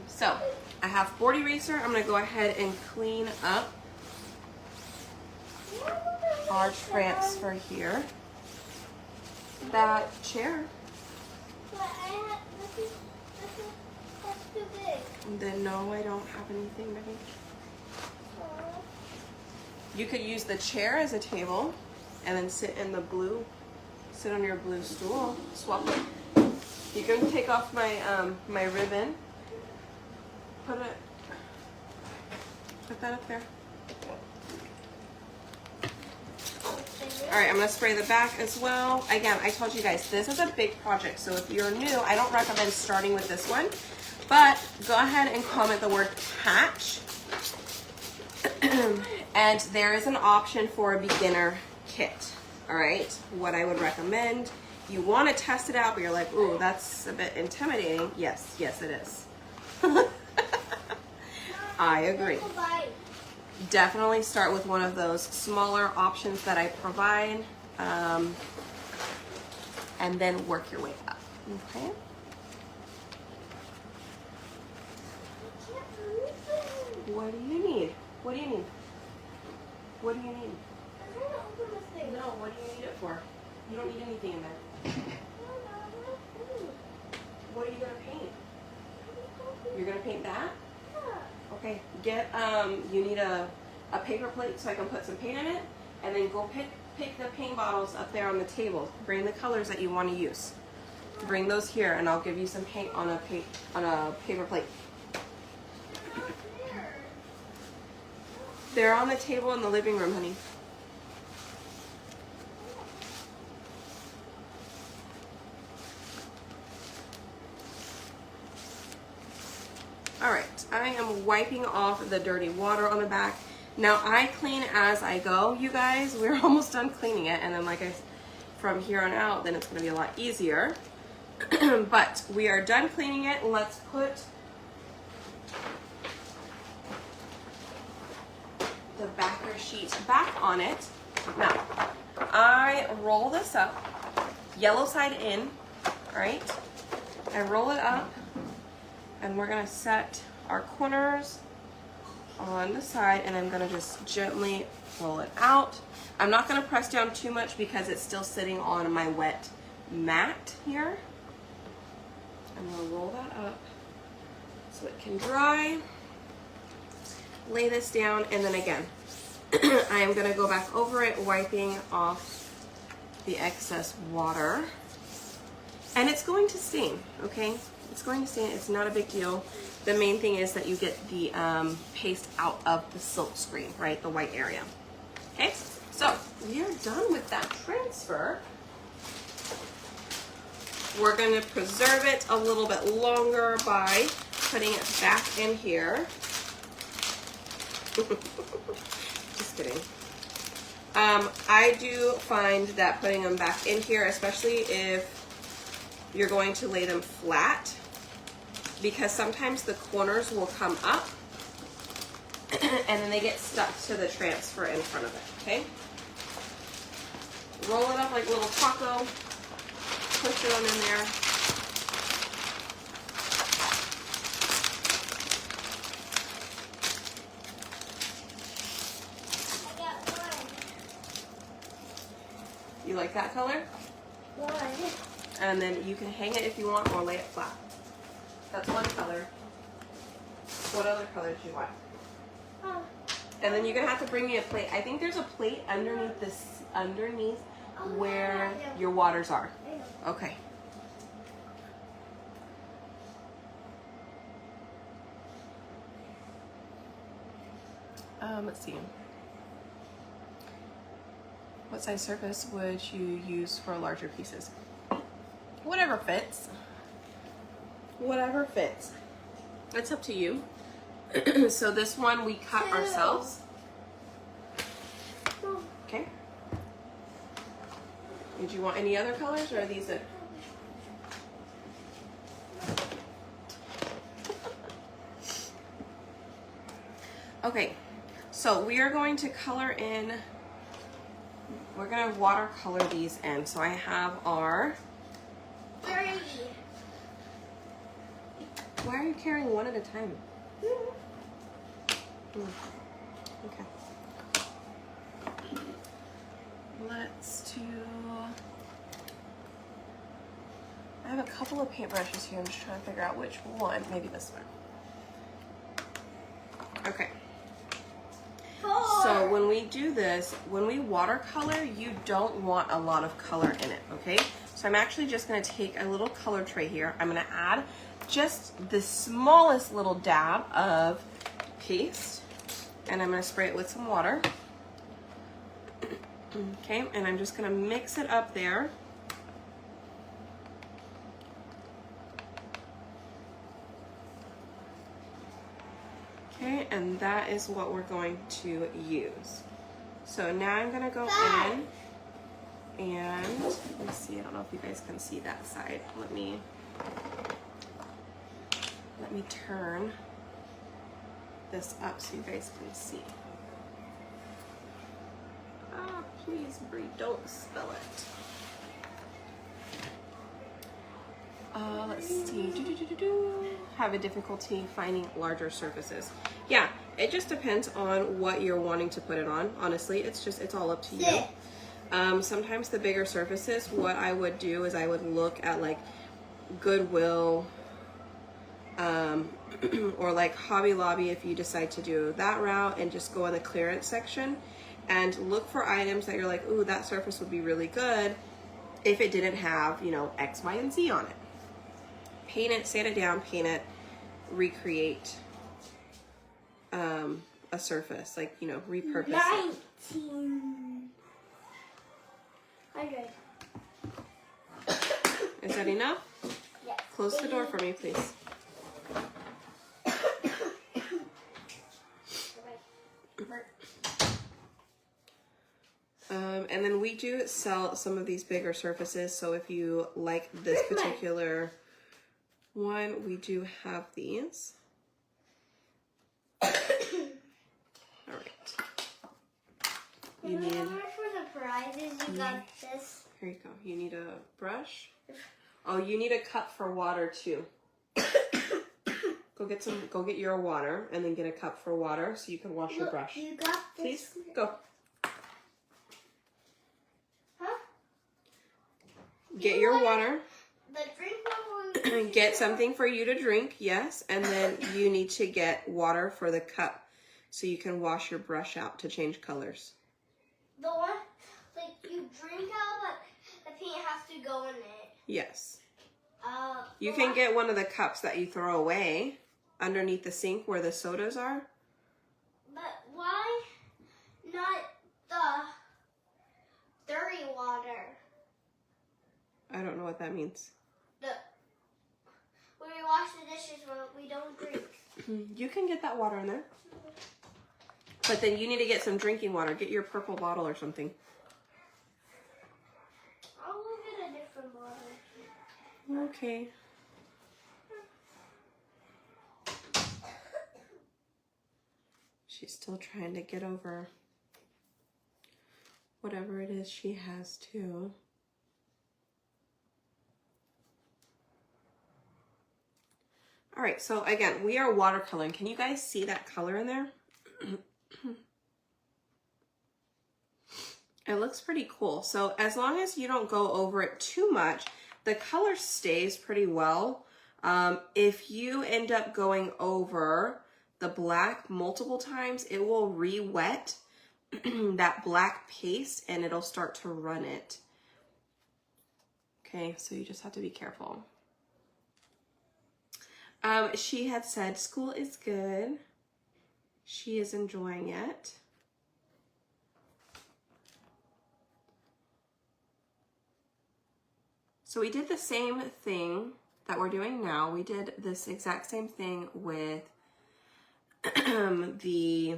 So, I have board eraser. I'm going to go ahead and clean up our transfer here. That chair. But that's too big. Then no, I don't have anything, baby. You could use the chair as a table and then sit in the blue, sit on your blue stool, swap it. You can take off my my ribbon. Put that up there. All right, I'm gonna spray the back as well. Again, I told you guys, this is a big project, so if you're new, I don't recommend starting with this one, but go ahead and comment the word patch. And there is an option for a beginner kit, all right? What I would recommend, you wanna test it out, but you're like, ooh, that's a bit intimidating. Yes, yes it is. I agree. Definitely start with one of those smaller options that I provide, and then work your way up, okay? What do you need? What do you need? What do you need? No, what do you need it for? You don't need anything in there. What are you gonna paint? You're gonna paint that? Okay, get, you need a paper plate so I can put some paint in it, and then go pick the paint bottles up there on the table. Bring the colors that you want to use. Bring those here, and I'll give you some paint on a paper plate. They're on the table in the living room, honey. All right, I am wiping off the dirty water on the back. Now I clean as I go, you guys. We're almost done cleaning it, and then from here on out, then it's gonna be a lot easier. But we are done cleaning it. Let's put the backer sheet back on it. Now, I roll this up, yellow side in, all right? I roll it up, and we're gonna set our corners on the side, and I'm gonna just gently roll it out. I'm not gonna press down too much because it's still sitting on my wet mat here. I'm gonna roll that up so it can dry. Lay this down, and then again, I am gonna go back over it, wiping off the excess water. And it's going to stain, okay? It's going to stain, it's not a big deal. The main thing is that you get the paste out of the silk screen, right? The white area. Okay, so we are done with that transfer. We're gonna preserve it a little bit longer by putting it back in here. Just kidding. I do find that putting them back in here, especially if you're going to lay them flat, because sometimes the corners will come up and then they get stuck to the transfer in front of it, okay? Roll it up like a little taco, push it on in there. I got one. You like that color? One. And then you can hang it if you want or lay it flat. That's one color. What other color do you want? Oh. And then you're gonna have to bring me a plate. I think there's a plate underneath this, underneath where your waters are. Okay. Let's see. What size surface would you use for larger pieces? Whatever fits. Whatever fits. It's up to you. So this one we cut ourselves. Okay. Did you want any other colors, or are these it? Okay, so we are going to color in, we're gonna watercolor these in. So I have our, 3. why are you carrying one at a time? Okay. Let's do, I have a couple of paintbrushes here. I'm just trying to figure out which one. Maybe this one. Okay. 4. So when we do this, when we watercolor, you don't want a lot of color in it, okay? So I'm actually just gonna take a little color tray here. I'm gonna add just the smallest little dab of paste, and I'm gonna spray it with some water. Okay, and I'm just gonna mix it up there. Okay, and that is what we're going to use. So now I'm gonna go in and, let me see, I don't know if you guys can see that side. Let me turn this up so you guys can see. Ah, please, Brie, don't spill it. Let's see. Have a difficulty finding larger surfaces. Yeah, it just depends on what you're wanting to put it on. Honestly, it's all up to you. Sometimes the bigger surfaces, what I would do is I would look at like Goodwill, or like Hobby Lobby if you decide to do that route, and just go in the clearance section and look for items that you're like, ooh, that surface would be really good if it didn't have, you know, X, Y, and Z on it. Paint it, sand it down, paint it, recreate a surface, like, you know, repurpose it. 1900. Is that enough? Yes. Close the door for me, please. And then we do sell some of these bigger surfaces, so if you like this particular one, we do have these. All right. You need, For the prizes, you got this. here you go. You need a brush. Oh, you need a cup for water too. Go get your water, and then get a cup for water so you can wash your brush. You got this. Please, go. Huh? Get your water. The drink one. Get something for you to drink, yes, and then you need to get water for the cup so you can wash your brush out to change colors. The one, like you drink out, but the paint has to go in it. Yes. You can get one of the cups that you throw away underneath the sink where the sodas are. But why not the dirty water? I don't know what that means. When we wash the dishes when we don't drink. You can get that water in there. But then you need to get some drinking water. Get your purple bottle or something. I'll go get a different water. Okay. She's still trying to get over whatever it is she has too. All right, so again, we are watercoloring. Can you guys see that color in there? It looks pretty cool. So as long as you don't go over it too much, the color stays pretty well. If you end up going over the black multiple times, it will re-wet that black paste and it'll start to run it. Okay, so you just have to be careful. She had said school is good. She is enjoying it. So we did the same thing that we're doing now. We did this exact same thing with the,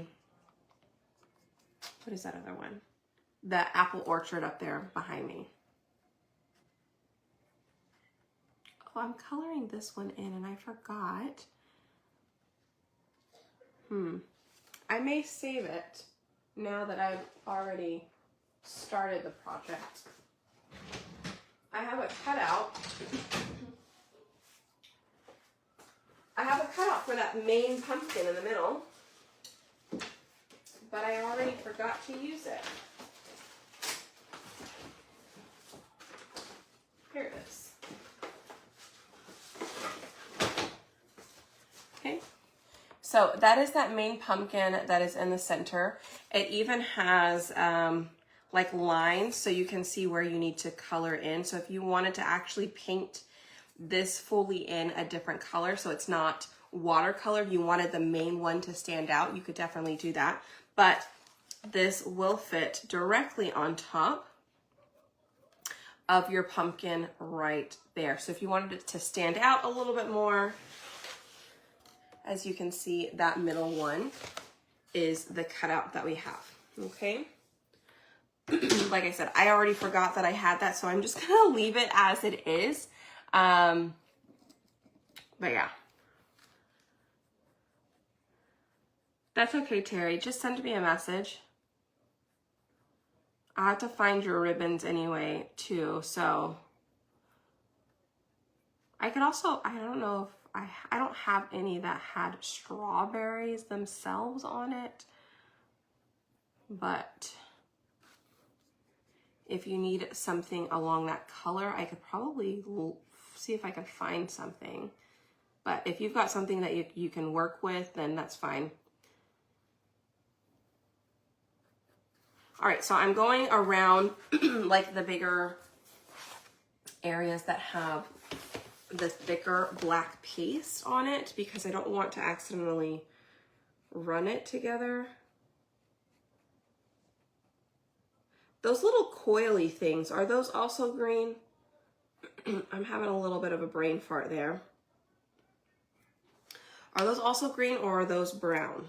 what is that other one? The apple orchard up there behind me. Oh, I'm coloring this one in and I forgot. I may save it now that I've already started the project. I have a cutout. I have a cutout for that main pumpkin in the middle, but I already forgot to use it. Here it is. Okay. So that is that main pumpkin that is in the center. It even has like lines so you can see where you need to color in. So if you wanted to actually paint this fully in a different color, so it's not watercolor, you wanted the main one to stand out, you could definitely do that. But this will fit directly on top of your pumpkin right there. So if you wanted it to stand out a little bit more, as you can see, that middle one is the cutout that we have, okay? Like I said, I already forgot that I had that, so I'm just gonna leave it as it is. But yeah. That's okay, Terry. Just send me a message. I have to find your ribbons anyway, too, so. I could also, I don't know if I don't have any that had strawberries themselves on it, but if you need something along that color, I could probably see if I can find something. But if you've got something that you can work with, then that's fine. All right, so I'm going around like the bigger areas that have the thicker black paste on it because I don't want to accidentally run it together. Those little coily things, are those also green? I'm having a little bit of a brain fart there. Are those also green or are those brown?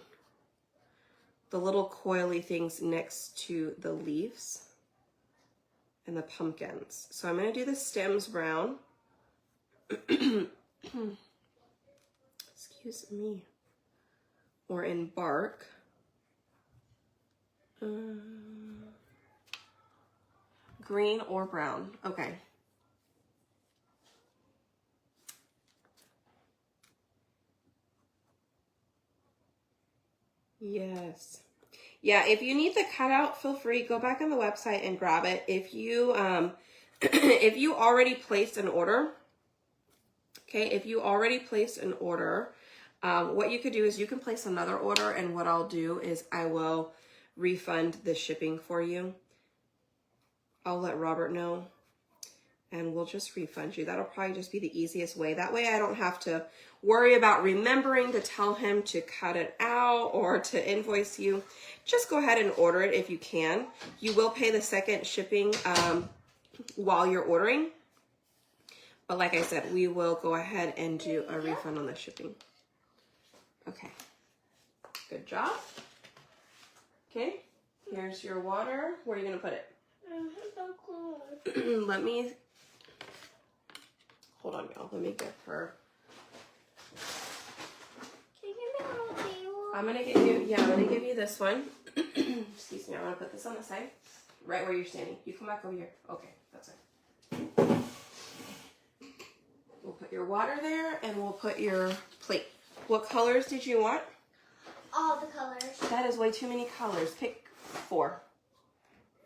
The little coily things next to the leaves and the pumpkins. So I'm gonna do the stems brown. Excuse me. Or in bark. Green or brown. Okay. Yes. Yeah, if you need the cutout, feel free, go back on the website and grab it. If you if you already placed an order, okay, if you already placed an order, what you could do is you can place another order, and what I'll do is I will refund the shipping for you. I'll let Robert know and we'll just refund you. That'll probably just be the easiest way. That way I don't have to worry about remembering to tell him to cut it out or to invoice you. Just go ahead and order it if you can. You will pay the second shipping while you're ordering. But like I said, we will go ahead and do a refund on the shipping. Okay. Good job. Okay. Here's your water. Where are you going to put it? Let me, hold on, y'all. Let me get her. Can you give me a little table? I'm gonna give you this one. Excuse me, I'm gonna put this on the side, right where you're standing. You come back over here. Okay, that's it. We'll put your water there and we'll put your plate. What colors did you want? All the colors. That is way too many colors. Pick 4.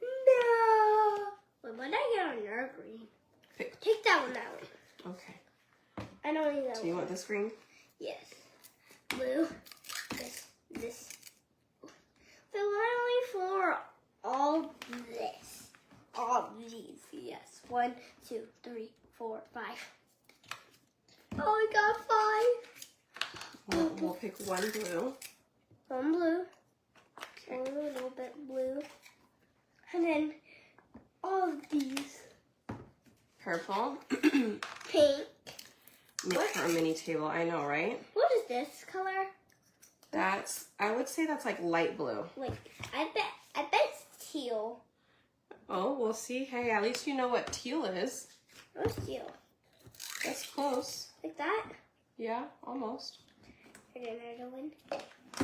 No. Wait, what did I get on your green? Take that one out. Okay. I don't need that So you one. want this green? Yes. Blue. This. But why only for all this? All these. Yes. 1, 2, 3, 4, 5. Oh, I got 5. We'll pick 1 blue. One blue. Okay. A little bit blue. And then all of these. Purple. Pink. Make her a mini table. I know, right? What is this color? I would say that's like light blue. Wait, I bet it's teal. Oh, we'll see. Hey, at least you know what teal is. What's teal? That's close. Like that? Yeah, almost. And another one.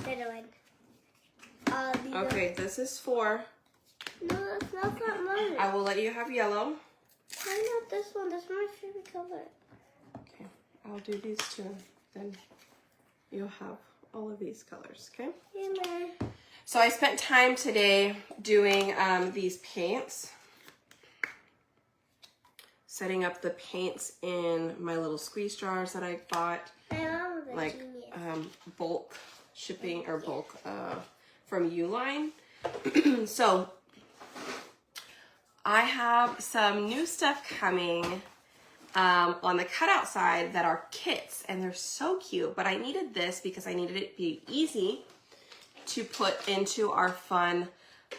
Another one. These Okay, this is 4. No, that's not mine. I will let you have yellow. Why not this one? That's my favorite color. Okay, I'll do these 2. Then you'll have all of these colors, okay? Yeah, man. So I spent time today doing these paints. Setting up the paints in my little squeeze jars that I bought. I love the Like genius. bulk shipping or bulk from Uline. So I have some new stuff coming on the cutout side that are kits, and they're so cute, but I needed this because I needed it to be easy to put into our fun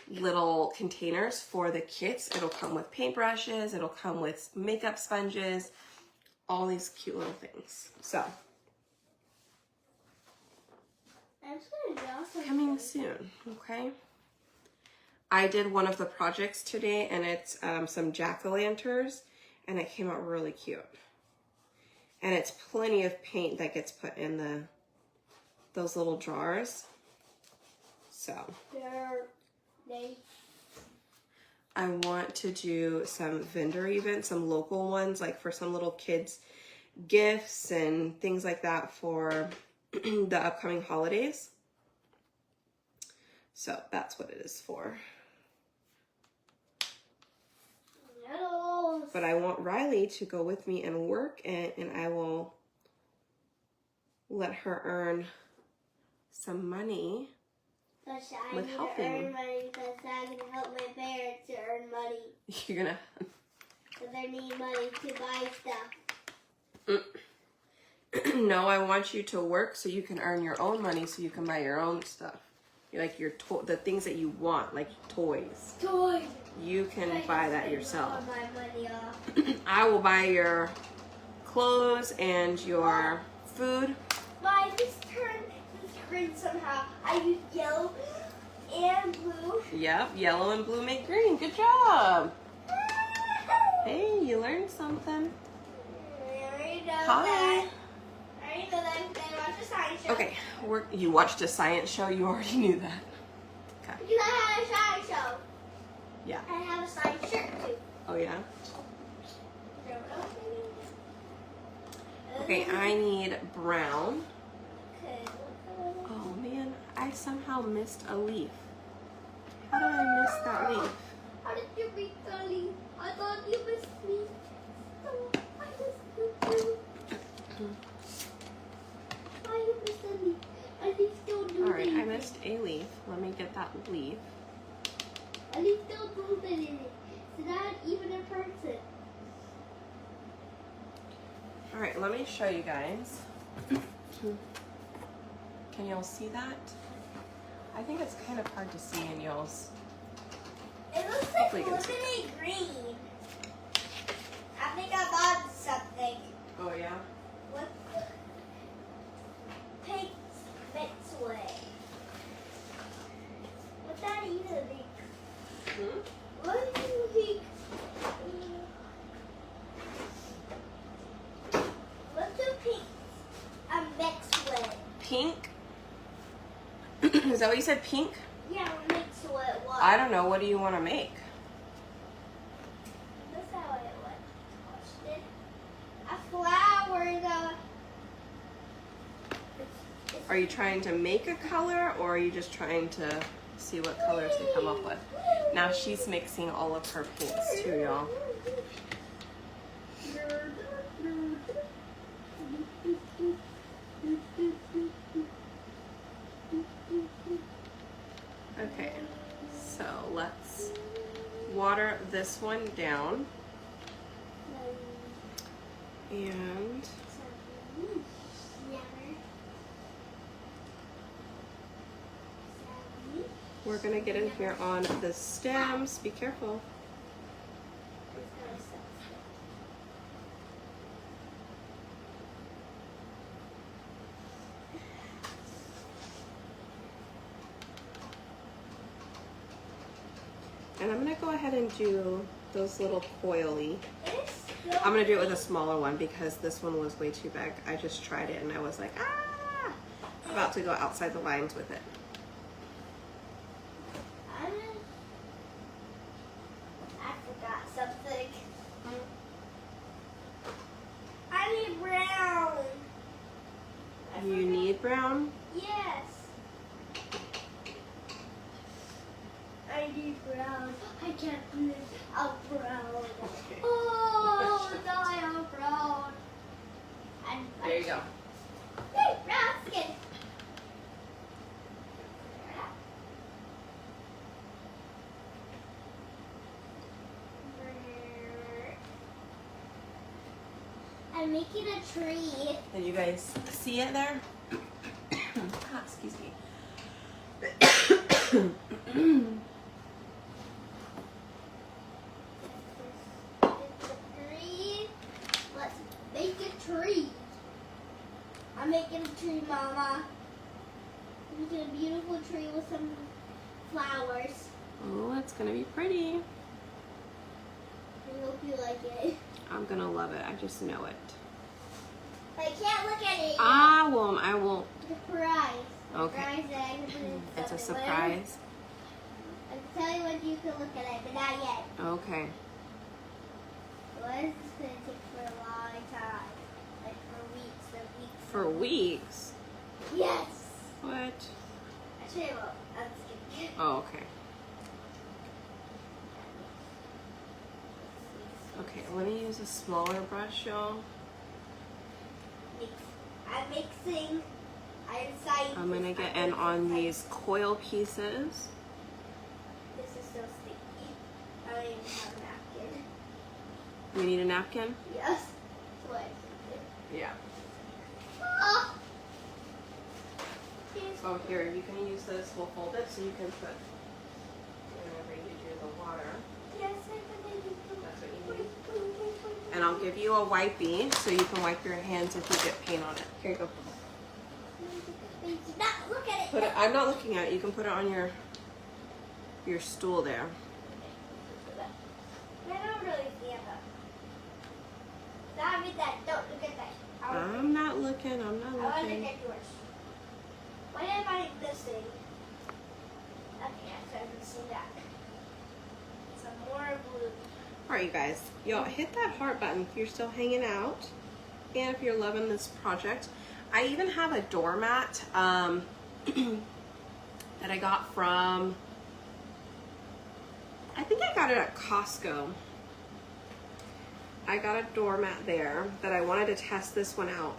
little containers for the kits. It'll come with paintbrushes, it'll come with makeup sponges, all these cute little things. So I'm just gonna draw something. coming soon, okay? I did one of the projects today, and it's some jack-o'-lanterns, and it came out really cute. And it's plenty of paint that gets put in those little jars. So I want to do some vendor events, some local ones, like for some little kids gifts and things like that for the upcoming holidays. So that's what it is for. Nettles. But I want Riley to go with me and work, and I will let her earn some money But I with need helping. to earn money because I can help my parents to earn money. You're gonna... Because they need money to buy stuff. No, I want you to work so you can earn your own money so you can buy your own stuff. Like the things that you want, like toys. Toys. You can buy that yourself. I my money off. I will buy your clothes and your food. My this turned green somehow. I used yellow and blue. Yep, yellow and blue make green. Good job. Hey, you learned something. I already know Hi. that. I already know that. They watch a science show. Okay, you watched a science show. You already knew that. Okay. Because I had a science show. Yeah. I have a science shirt too. Oh yeah. Okay, I need brown. Okay. Oh man, I somehow missed a leaf. How did I miss that leaf? How did you beat the leaf? I thought you missed me. Oh, I missed you too. Why you missed the leaf? A leaf still do All right, I things. missed a leaf. Let me get that leaf. A leaf still moving in it. It's not even a person. All right, let me show you guys. Can y'all see that? I think it's kind of hard to see in y'all's. It looks Hopefully like you can see lemonade green. I think I bought something. Oh yeah? What? Pink Mix Way. What's that even mean? What do you think? What's the pink? A mix way. Pink? Is that what you said, pink? Yeah, it makes what it was. I don't know. What do you want to make? That's how it was. A flower, though. Are you trying to make a color, or are you just trying to see what colors they come up with? Now she's mixing all of her paints too, y'all. Okay, so let's water this one down. And we're gonna get in here on the stems. Be careful. And I'm gonna go ahead and do those little coily. I'm gonna do it with a smaller one because this one was way too big. I just tried it and I was like, ah! About to go outside the lines with it. I forgot something. I need brown. You need brown? Yes. I need brown. I can't live out brown. Okay. Oh, die out brown. There you go. Hey, brown skin. I'm making a tree. Did you guys see it there? Ah, excuse me. Let's make a tree. I'm making a tree, Mama. I'm making a beautiful tree with some flowers. Oh, it's gonna be pretty. I hope you like it. I'm gonna love it. I just know it. But I can't look at it. I won't. Surprise. Okay. Surprise that I can put in It's a something. surprise. I can tell you when you can look at it, but not yet. Okay. Well, this is going to take for a long time. Like for weeks and weeks. For weeks? Yes. What? Actually, I won't. I'm just kidding. Oh, okay. Okay, let me use a smaller brush, y'all. I'm mixing. I'm gonna get in on these coil pieces. This is so sticky. I don't even have a napkin. You need a napkin? Yes. What? Yeah. Oh. Oh, here, you can use this. We'll fold it so you can put whenever you do the water. Yes, That's what you need. And I'll give you a wipey so you can wipe your hands if you get paint on it. Here you go. Look at it. Put it. I'm not looking at it. You can put it on your stool there. I don't really see it. Stop with that. Don't look at that. I'm not looking. I'm not I want to looking. look at yours. What am I missing? Okay, so I'm missing that. Some more blue. All right, you guys. Y'all hit that heart button if you're still hanging out, and if you're loving this project. I even have a doormat that I got from. I think I got it at Costco. I got a doormat there that I wanted to test this one out.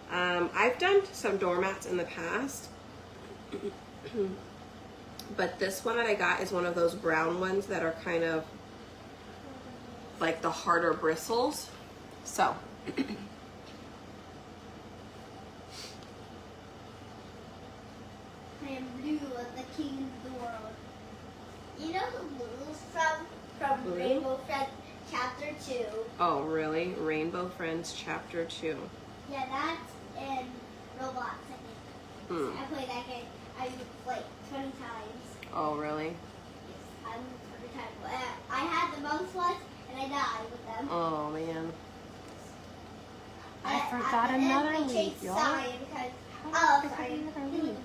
I've done some doormats in the past, but this one that I got is one of those brown ones that are kind of like the harder bristles. So I am blue, the king of the world. You know the blues from Blue? Rainbow Friends Chapter 2? oh, really? Rainbow Friends Chapter 2. Yeah, that's in Roblox, I think. Hmm. I played that game, like 20 times. Oh, really? Yes, I'm 20 times. I had the most ones, and I died with them. Oh, man. I At forgot the end, another I leaf, changed y'all. side because How did I sorry. forget another leaf?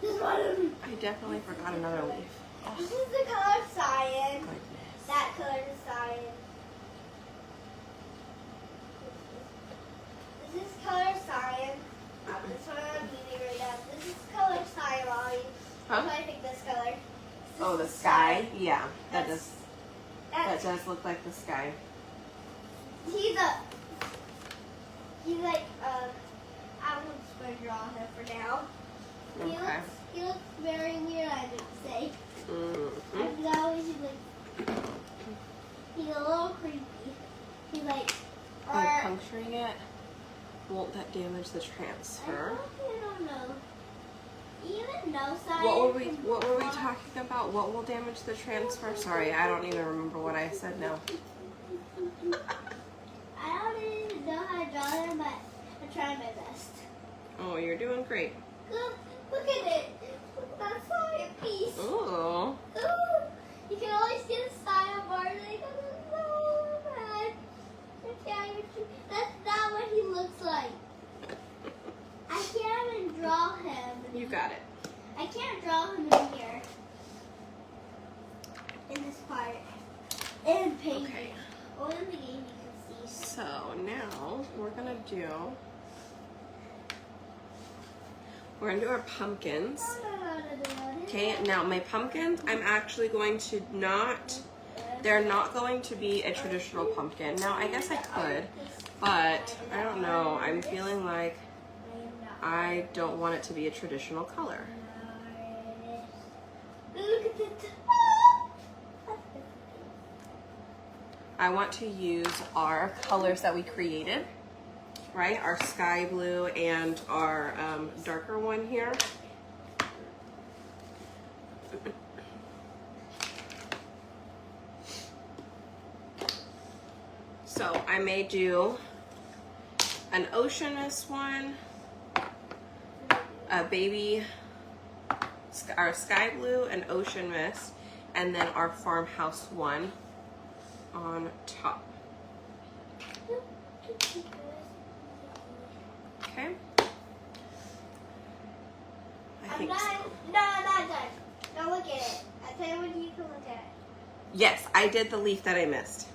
This one. I definitely forgot another leaf. Oh, This is the color cyan. goodness. That color is cyan. This is color cyan. This one I'm using right now. This is color cyan, Mommy. Huh? So I think this color. Oh, the sky? Yeah, that does look like the sky. He's like I won't just draw him for now. Okay. He looks very weird, I would say. Mm-hmm. And now he's a little creepy. He's like Puncturing it, won't that damage the transfer? I don't know. Even no sign. What were we talking about? What will damage the transfer? Sorry, I don't even remember what I said now. I don't even know how to draw them, but I'm trying my best. Oh, you're doing great. Look at it. That's not a piece. Ooh. Ooh, you can only see the side of ours. It doesn't so bad. That's not what he looks like. I can't even draw him. You got it. I can't draw him in here. In this part. In painting. Okay. Only in the game you can see. So now we're gonna do our pumpkins. Okay, now my pumpkins, I'm actually going to they're not going to be a traditional pumpkin. Now I guess I could, but I don't know. I'm feeling like I don't want it to be a traditional color. Look at it. I want to use our colors that we created, right? Our sky blue and our darker one here. So I may do an oceanus one, a baby, our sky blue and ocean mist, and then our farmhouse one on top. Okay. I think so. No, I'm not done. Don't look at it. I'll tell you when you can look at it. Yes, I did the leaf that I missed.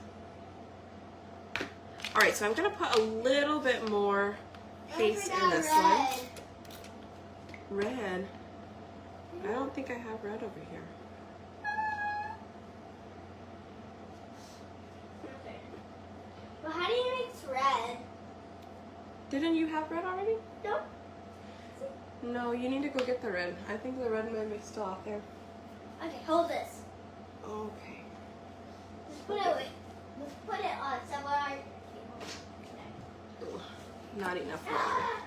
All right, so I'm gonna put a little bit more paste in this one. Red. I don't think I have red over here. Okay. Well, how do you mix red? Didn't you have red already? No. No, you need to go get the red. I think the red might be still out there. Okay, hold this. Okay. Let's put it on somewhere. Not enough water.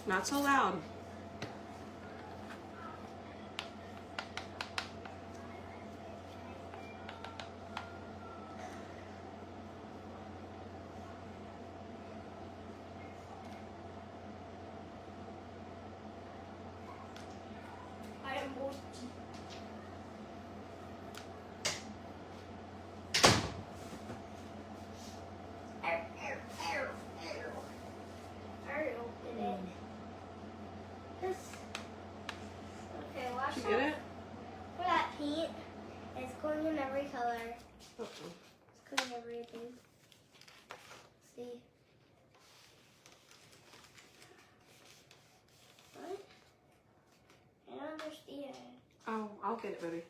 Not so loud. I am mochi. Open it. This. Okay, watch Did you get it? For that paint, it's going in every color. Uh-oh. It's going in everything. See? What? I don't understand. Oh, I'll get it, baby.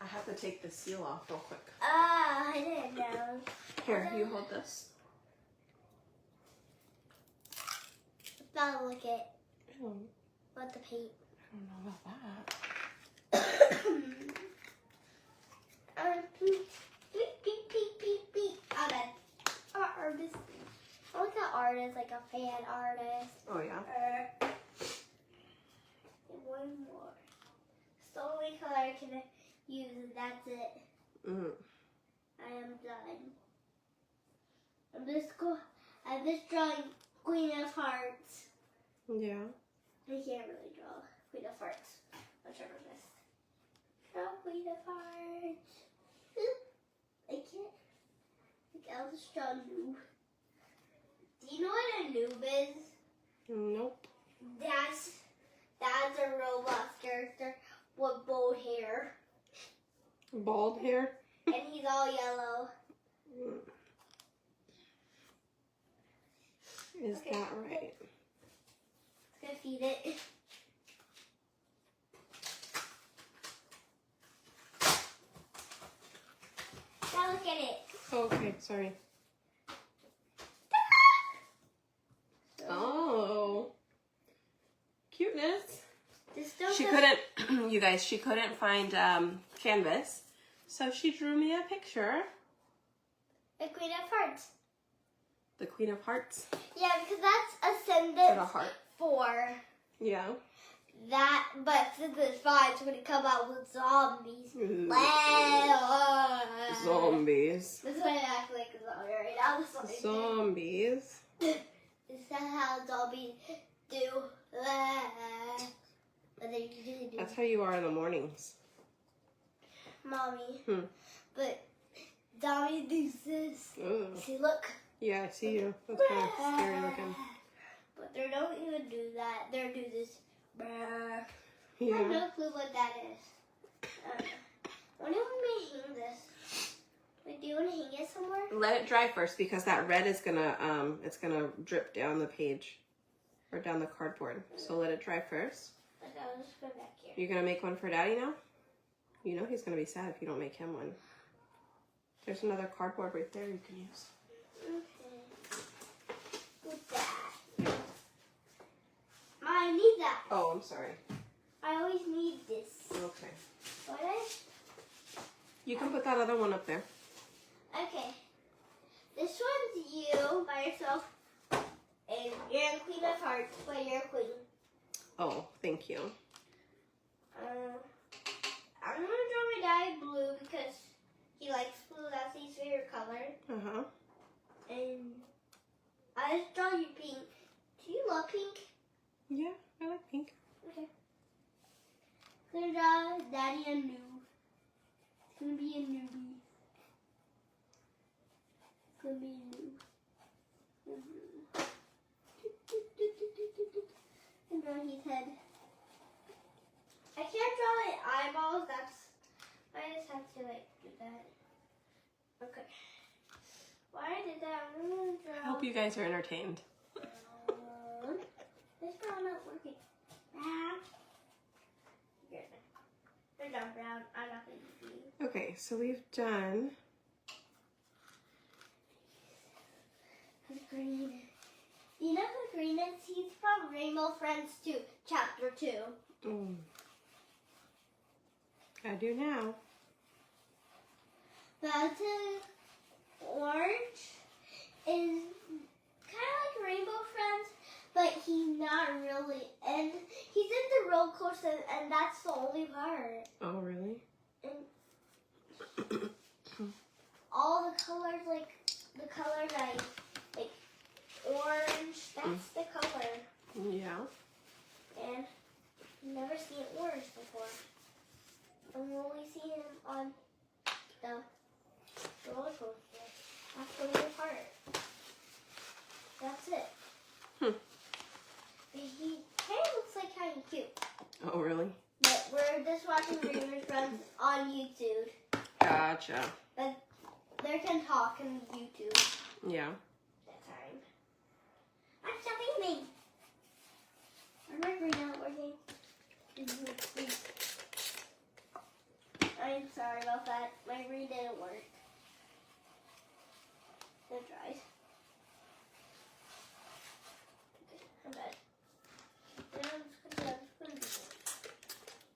I have to take the seal off real quick. Ah, I didn't know. Here, you hold this. Now look at I don't what the paint. know about that. Beep, beep, beep, beep, beep. Oh, that's our artist. I like that artist, like a fan artist. Oh, yeah? One more. It's the only color I can use, and that's it. Mm-hmm. I am done. I'm just drawing Queen of Hearts. Yeah. I can't really draw Queen of Hearts. I'll try my best. Draw Queen of Hearts. I can't. I'll just draw a noob. Do you know what a noob is? Nope. That's a robot Bald hair? And he's all yellow. Is that right? Let's go feed it. Now look at it. Okay, sorry. Oh. Cuteness. She couldn't, you guys, she couldn't find canvas. So she drew me a picture. The Queen of Hearts. The Queen of Hearts. Yeah, because that's a For sentence the heart. for Yeah. that, but since it's 5, it's going to come out with zombies. Zombies. This is what it acts like a zombie right now. This is what Zombies. This is how zombies do. But they usually do. That's how you are in the mornings. Mommy. Hmm. But zombies do this. Ugh. See, look. Yeah, I see you. That's kind of scary looking. But they don't even do that. They do this. I have Yeah. no clue what that is. When do we hang this? Wait, do you want to hang it somewhere? Let it dry first because that red is gonna it's gonna drip down the page or down the cardboard. So let it dry first. Okay, I'll just put it back here. You're gonna make one for Daddy now? You know he's gonna be sad if you don't make him one. There's another cardboard right there you can use. Okay. With that. I need that. Oh, I'm sorry. I always need this. Okay. What? You can put that other one up there. Okay. This one's you by yourself. And you're a Queen of Hearts, but you're a queen. Oh, thank you. I'm gonna draw my dad blue because he likes blue. That's his favorite color. Uh-huh. And I just draw you pink. Do you love pink? Yeah, I like pink. Okay. I'm gonna draw Daddy a noob. It's gonna be a newbie. It's gonna be a noob. And draw his head. I can't draw my eyeballs. I just have to do that. Okay. Why I did that? I'm gonna draw. I hope you guys are entertained. This brown not working. Here. They're done brown. I'm not going to use you. Okay, so we've done The green. You know who green is? He's from Rainbow Friends 2, Chapter 2. I do now. That's orange is kind of like Rainbow Friends, but he's not really. And he's in the roller coaster, and that's the only part. Oh, really? And all the colors, like the color like orange, that's the color. Yeah. And I've never seen orange before. I've only seen him on the roller coaster. That's the only part. That's it. But he kind of looks like kind of cute. Oh, really? But we're just watching Rainbow Friends on YouTube. Gotcha. But they can talk on YouTube Yeah. that time. I'm still beaming. Are my green not working? I'm sorry about that. My green didn't work. It dries. Okay, I'm done. Now I'm just gonna do this.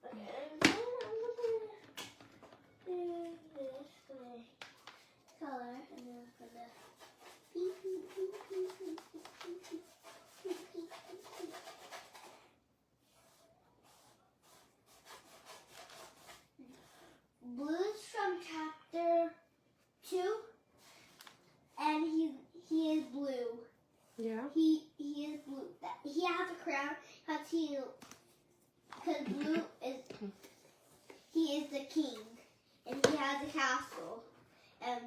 Okay, and then I'm gonna do this for my color, and then for the beep, beep, beep, beep, beep, beep, beep, beep, beep, beep, beep. Blue's from Chapter 2, and he is blue. Yeah. He is blue. He has a crown because blue he is the king, and he has a castle. And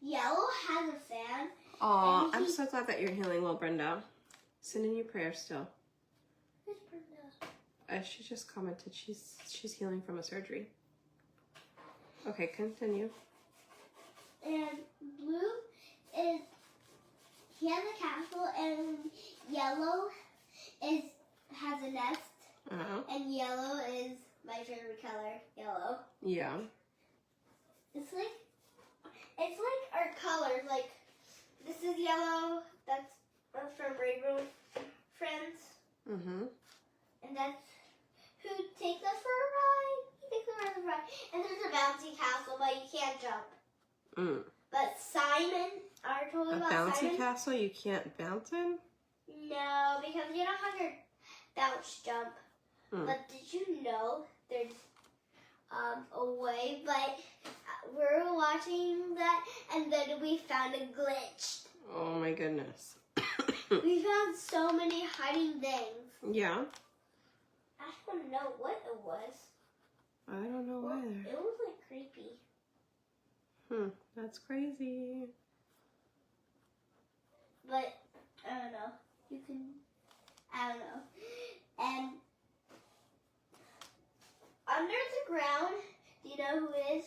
yellow has a fan. Aw, And I'm he- so glad that you're healing well, Brenda. Sending you prayers still. Where's Brenda? She just commented she's healing from a surgery. Okay, continue. And blue is, he has a castle, and yellow has a nest, and yellow is my favorite color, yellow. Yeah. It's like our colors, like this is yellow, that's from Rainbow Friends, and that's who takes us for a ride. He takes us for a ride, and there's a bouncy castle, but you can't jump. But Simon, I told you about Simon. A bouncy castle you can't bounce in? No, because you don't have your bounce jump. But did you know there's a way? But we're watching that, and then we found a glitch. Oh my goodness. We found so many hiding things. Yeah. I don't know what it was. I don't know either. It was like creepy. That's crazy. But I don't know. I don't know. And under the ground, do you know who it is?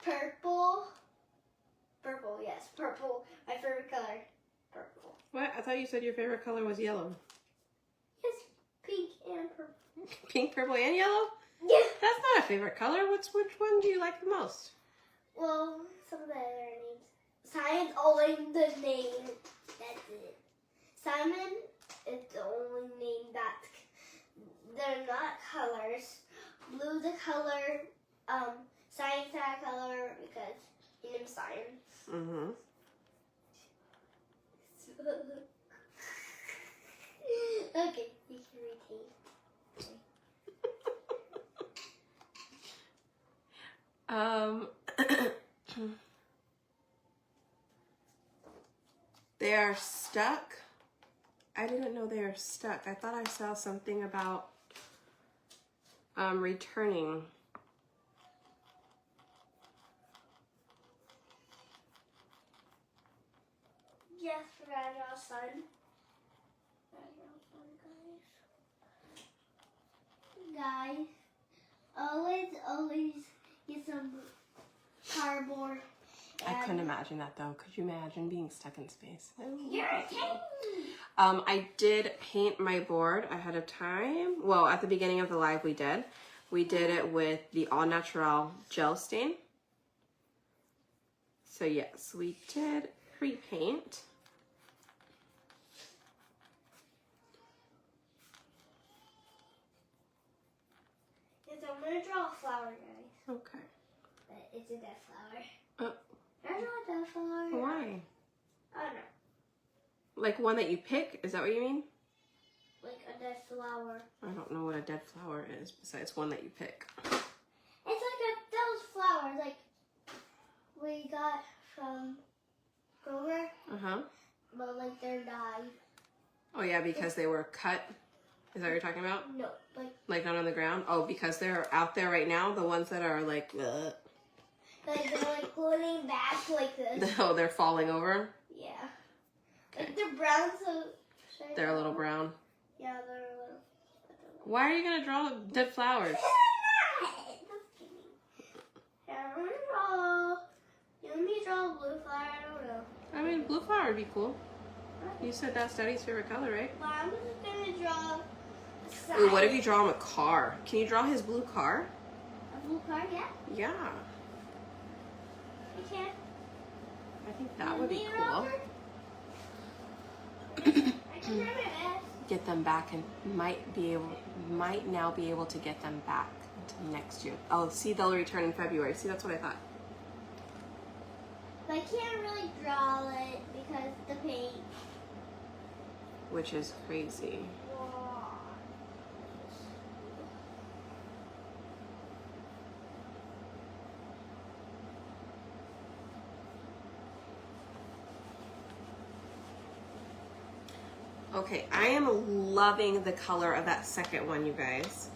Purple. Purple, yes, purple. My favorite color. Purple. What? I thought you said your favorite color was yellow. Yes, pink and purple. Pink, purple, and yellow? Yeah. That's not a favorite color. Which one do you like the most? Well, some of the other names. Simon's only the name. That's it. Simon is the only name that's. They're not colors. Blue's a color. Simon's a color because his name's Simon. Okay, you can retain. They are stuck. I didn't know they were stuck. I thought I saw something about returning. Yes, Fragile Sun. Guys, always get some cardboard. I couldn't imagine that though. Could you imagine being stuck in space? You're okay. I did paint my board ahead of time. Well, at the beginning of the live we did. We did it with the All Natural gel stain. So yes, we did pre-paint. Yes, I'm gonna draw a flower, guys. Okay. But it's a dead flower. Oh. There's not a dead flower. Why? I don't know. Like one that you pick? Is that what you mean? Like a dead flower. I don't know what a dead flower is besides one that you pick. It's like those flowers like we got from Grover. But like they're died. Oh yeah, because they were cut. Is that what you're talking about? No, like not on the ground? Oh, because they're out there right now, the ones that are like they're like floating back like this. Oh, they're falling over? Yeah. Okay. Like they're brown, so they're a little brown. Yeah, they're a little. Why are you gonna draw dead flowers? I'm gonna draw. You want me to draw a blue flower? I don't know. I mean, blue flower would be cool. You said that's Daddy's favorite color, right? But I'm just gonna draw. Ooh, what if you draw him a car? Can you draw his blue car? A blue car? Yeah. Yeah. I can. I think that would be cool. I can try my best. Get them back and might now be able to get them back until next year. Oh, see, they'll return in February. See, that's what I thought. But I can't really draw it because the paint. Which is crazy. Okay, I am loving the color of that second one, you guys.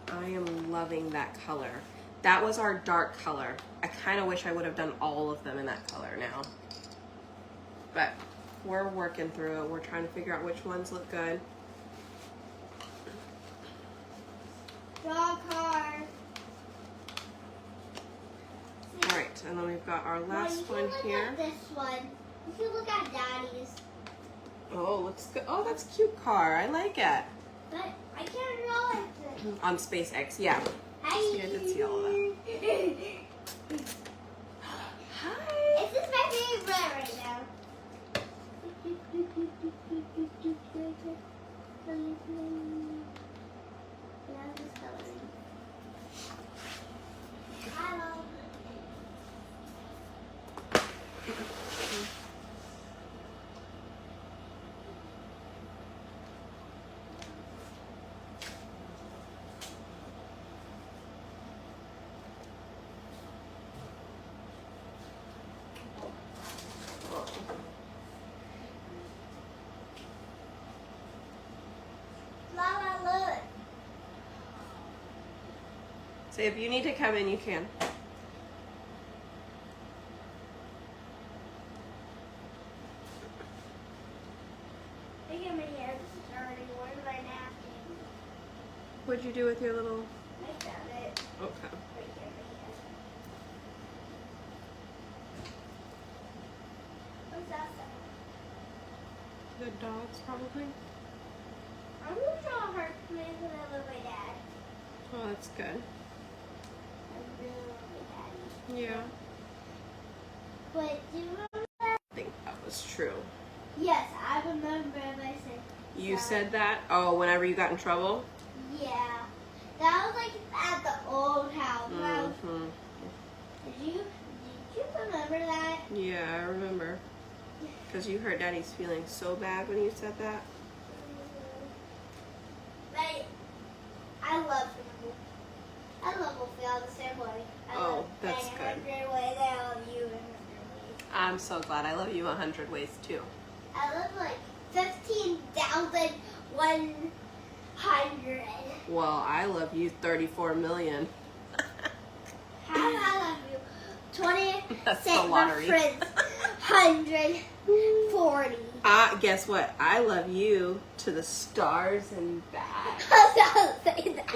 I am loving that color. That was our dark color. I kind of wish I would have done all of them in that color now. But we're working through it. We're trying to figure out which ones look good. Draw a car. All right, and then we've got our Mom, last you can one look here. at this one. You can look at Daddy's. Oh, looks good. Oh, that's a cute car. I like it. But I can't draw like this. On SpaceX, yeah. Hi. Yeah, I did see all of that. Hi. This is my favorite right now. Yeah, I'm just coloring. Hello. Lala, look. So if you need to come in, you can. Look at my hair. This is dirty. Where's my napkin? What'd you do with your little? I found it. Okay. Right here, right here. What's that sound? The dogs, probably. I'm gonna draw a heart for me because I love my dad. Oh, that's good. I really love my daddy. Yeah. But do you remember that? I think that was true. Yes, I remember if I said. You that. said that? Oh, whenever you got in trouble? Yeah. That was like at the old house. When I was- Mm-hmm. Did you remember that? Yeah, I remember. Because you hurt Daddy's feelings so bad when you said that. But I love him. I love Wolfie all the same way. I Oh, love that's Daddy good. 100 ways. I love you in 100 ways. I'm so glad. I love you 100 ways too. I love like 15,100. Well, I love you 34 million. How I love you 20 That's the cent lottery. friends 140. Guess what? I love you to the stars and back. I was gonna say that.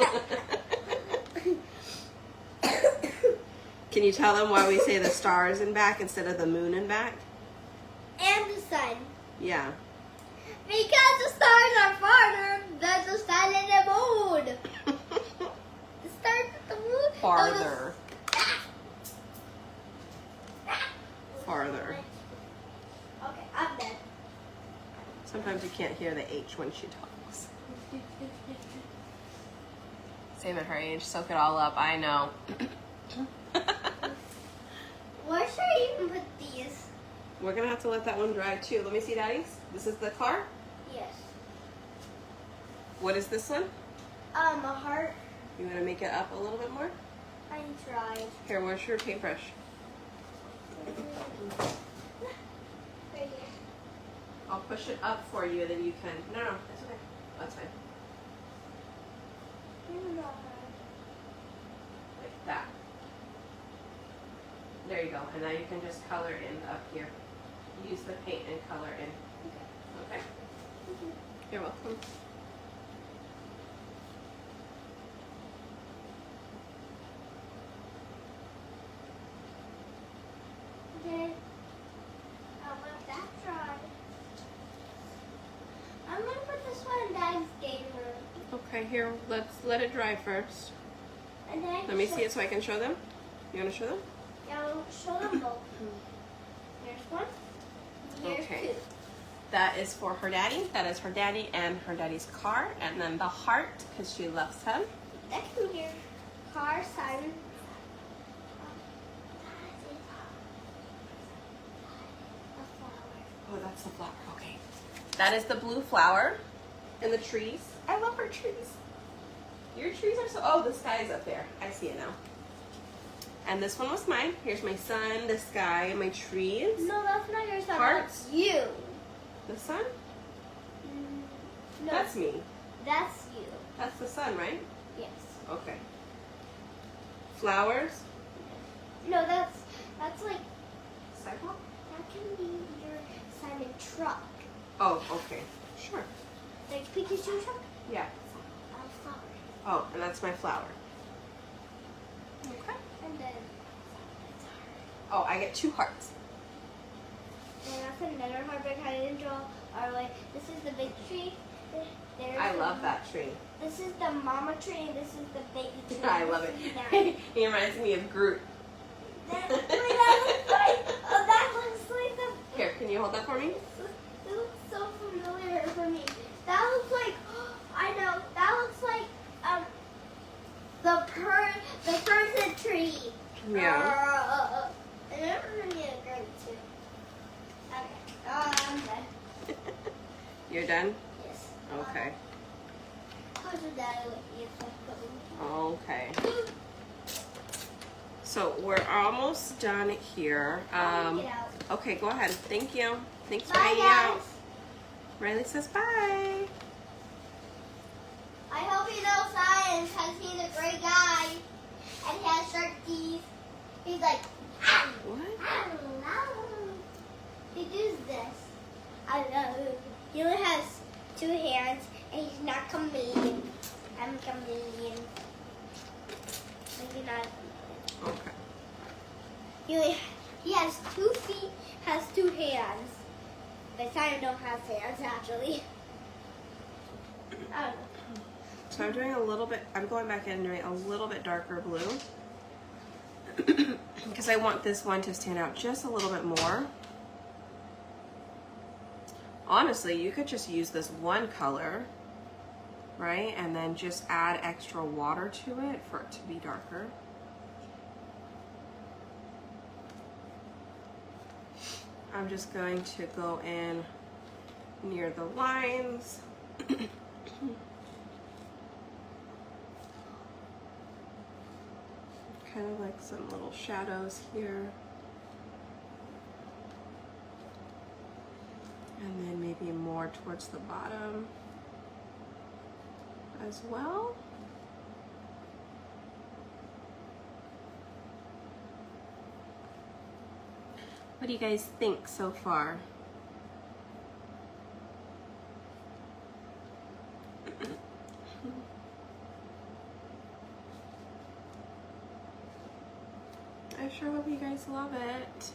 Can you tell them why we say the stars and back instead of the moon and back? And the sun. Yeah. Because the stars are farther than the sun and the moon. The stars and the moon. Farther. Farther. Okay, I'm done. Sometimes you can't hear the H when she talks. Same at her age. Soak it all up. I know. Where should I even put these? We're going to have to let that one dry too. Let me see, Daddy's. This is the car. Yes. What is this one? A heart. You want to make it up a little bit more? I tried. Here, where's your paintbrush? Right here. I'll push it up for you, then you can. No, that's okay. That's fine. Like that. There you go. And now you can just color in up here. Use the paint and color in. Okay. You're welcome. Okay. I'll let that dry. I'm gonna put this one in Dad's game room. Okay, here, let's let it dry first. And then Let me see it so I can show them. You want to show them? Yeah, I'll show them both. Here's one. Here's Okay. two. That is for her daddy. That is her daddy and her daddy's car. And then the heart, because she loves him. Next one here. Car, Simon. A flower. Oh, that's the flower. Okay. That is the blue flower and the trees. I love her trees. Your trees are so... Oh, the sky is up there. I see it now. And this one was mine. Here's my sun, the sky, and my trees. No, that's not yours. Hearts? That's you. The sun? No, That's me. that's you. That's the sun, right? Yes. Okay. Flowers? No, that's like Sidewalk? that can be your Simon truck. Oh, okay. Sure. Like Pikachu truck. Yeah. Flower. Oh, and that's my flour. Okay. And then, Oh, I get 2 hearts. and that's another heart because I didn't draw our way. This is the big tree. There's I love that tree. This is the mama tree and this is the baby tree. I love This is that. it. He reminds me of Groot. That looks like, oh, that looks like the, Here, can you hold that for me? it looks so familiar for me. That looks like, I know, that looks like the person tree. Yeah. And I'm gonna get a grape too. Okay. Oh, I'm done. You're done? Yes. Okay. How's your dad with you? Okay. So we're almost done here. Get out. Okay, go ahead. Thank you. Thanks for Bye, hanging out. guys. Riley says bye. I hope you know science because he's a great guy and he has sharp teeth. He's like, What? I don't know. He does this. I don't know. He only has 2 hands and he's not chameleon. I'm chameleon. Maybe not. Okay. He has 2 feet, has 2 hands. But Simon don't have hands actually. I don't know. So I'm doing a little bit, I'm going back in and doing a little bit darker blue. Because I want this one to stand out just a little bit more. Honestly, you could just use this one color, right? And then just add extra water to it for it to be darker. I'm just going to go in near the lines. Kind of like some little shadows here. And then maybe more towards the bottom as well. What do you guys think so far? I sure hope you guys love it.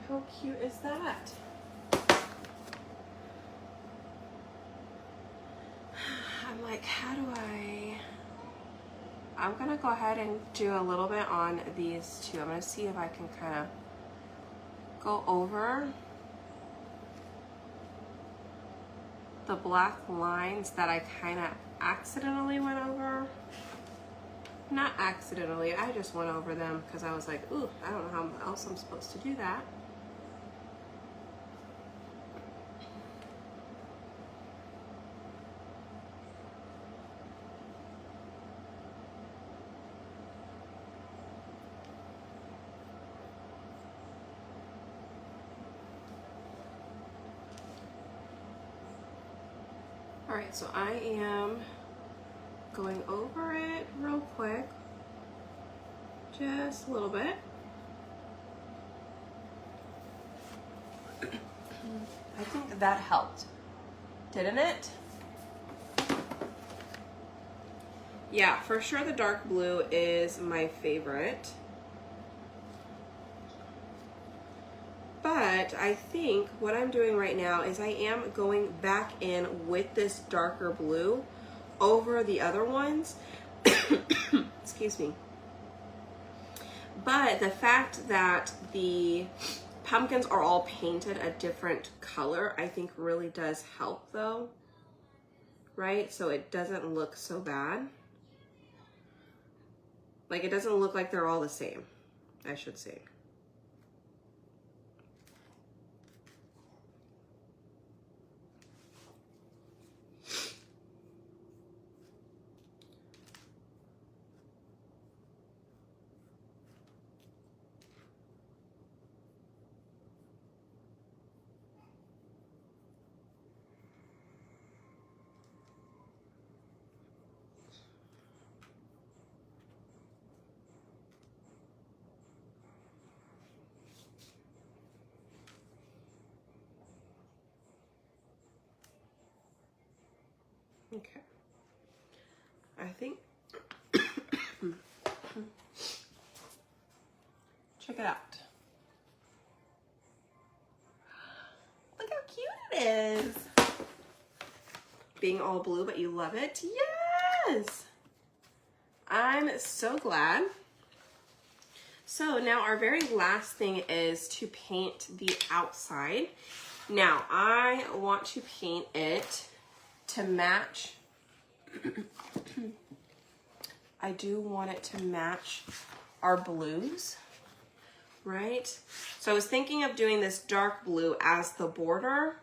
How cute is that? I'm like, how do I'm gonna go ahead and do a little bit on these two. I'm gonna see if I can kind of go over the black lines that I kind of accidentally went over. Not accidentally, I just went over them because I was like, ooh, I don't know how else I'm supposed to do that. All right, so I am going over it real quick, just a little bit. I think that helped, didn't it? Yeah, for sure the dark blue is my favorite. But I think what I'm doing right now is I am going back in with this darker blue over the other ones. Excuse me. But the fact that the pumpkins are all painted a different color, I think really does help though, right? So it doesn't look so bad. Like it doesn't look like they're all the same, I should say. Okay. I think, check it out. Look how cute it is. Being all blue, but you love it? Yes! I'm so glad. So now our very last thing is to paint the outside. Now I want to paint it to match. I do want it to match our blues, right? So I was thinking of doing this dark blue as the border.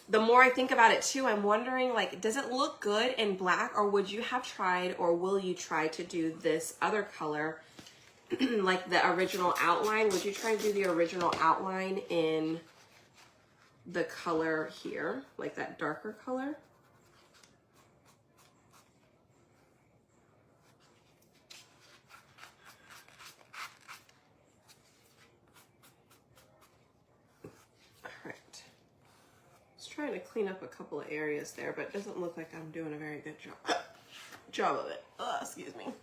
The more I think about it too, I'm wondering, like, does it look good in black, or would you have tried, or will you try to do this other color, like the original outline? Would you try to do the original outline in the color here, like that darker color? All right. Just trying to clean up a couple of areas there, but it doesn't look like I'm doing a very good job of it. Oh, excuse me.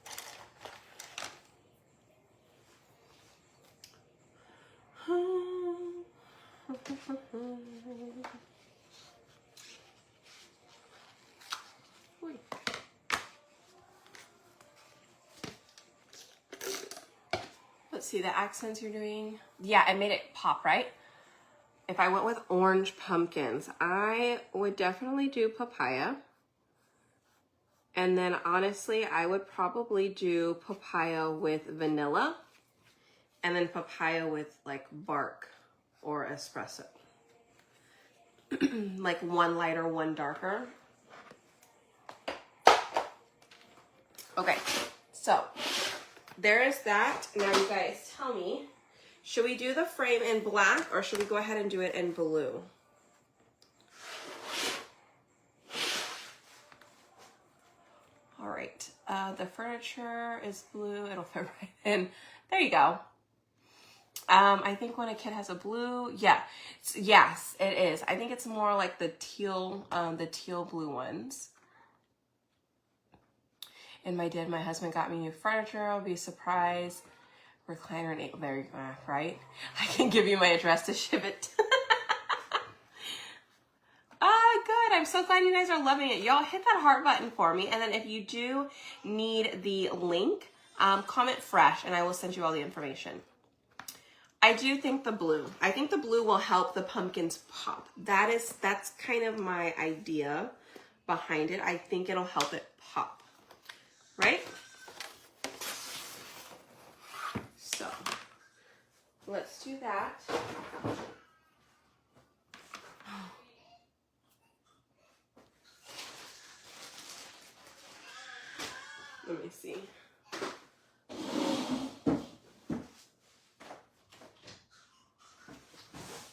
Let's see the accents you're doing. Yeah, I made it pop, right? If I went with orange pumpkins, I would definitely do papaya. And then honestly, I would probably do papaya with vanilla, and then papaya with like bark or espresso. Like one lighter, one darker. Okay, so there is that. Now you guys tell me, should we do the frame in black or should we go ahead and do it in blue? All right, the furniture is blue. It'll fit right in. There you go. I think when a kid has a blue, yeah, yes, it is. I think it's more like the teal blue ones. And my husband got me new furniture. I'll be surprised. Recliner and there you go, right? I can give you my address to ship it. Good. I'm so glad you guys are loving it. Y'all hit that heart button for me. And then if you do need the link, comment fresh and I will send you all the information. I do think the blue. I think the blue will help the pumpkins pop. That's kind of my idea behind it. I think it'll help it pop. Right? So, let's do that. Let me see.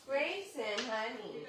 Grayson, honey.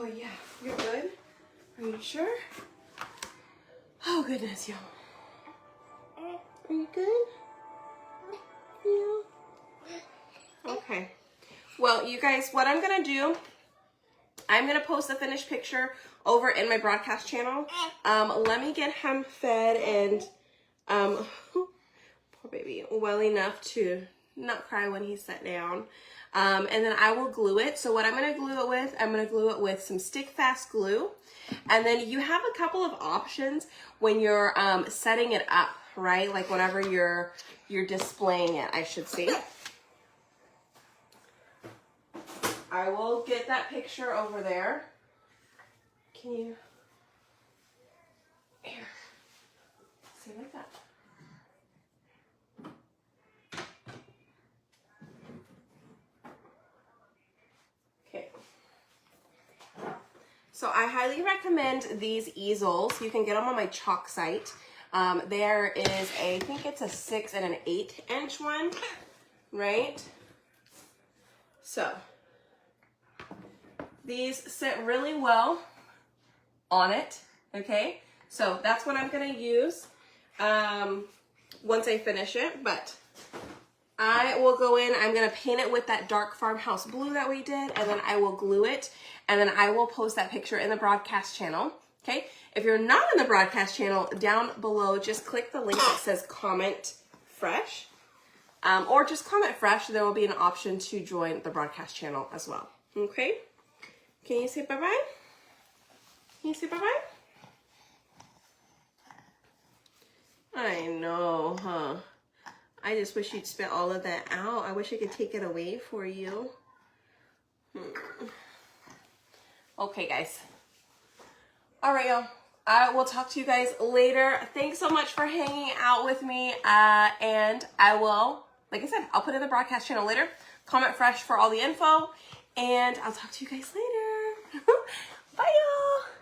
Oh yeah, you're good? Are you sure? Oh goodness, y'all. Are you good? Yeah. Okay. Well, you guys, what I'm going to do, I'm going to post the finished picture over in my broadcast channel. Let me get him fed and, poor baby, well enough to not cry when he's set down. And then I will glue it. So what I'm going to glue it with, I'm going to glue it with some stick fast glue. And then you have a couple of options when you're setting it up, right? Like whenever you're displaying it, I should say. I will get that picture over there. Can you? Here. See, like that. Okay. So I highly recommend these easels. You can get them on my chalk site. There is I think it's a 6 and an 8-inch one, right? So these sit really well on it, okay? So that's what I'm gonna use once I finish it, but I will go in, I'm gonna paint it with that dark farmhouse blue that we did, and then I will glue it, and then I will post that picture in the broadcast channel, okay? If you're not in the broadcast channel, down below, just click the link that says comment fresh, or just comment fresh, there will be an option to join the broadcast channel as well, okay? Can you say bye-bye? Can you say bye-bye? I know, huh? I just wish you'd spit all of that out. I wish I could take it away for you. Okay, guys. All right, y'all. I will talk to you guys later. Thanks so much for hanging out with me. And I will, like I said, I'll put it in the broadcast channel later. Comment fresh for all the info. And I'll talk to you guys later. Bye, y'all.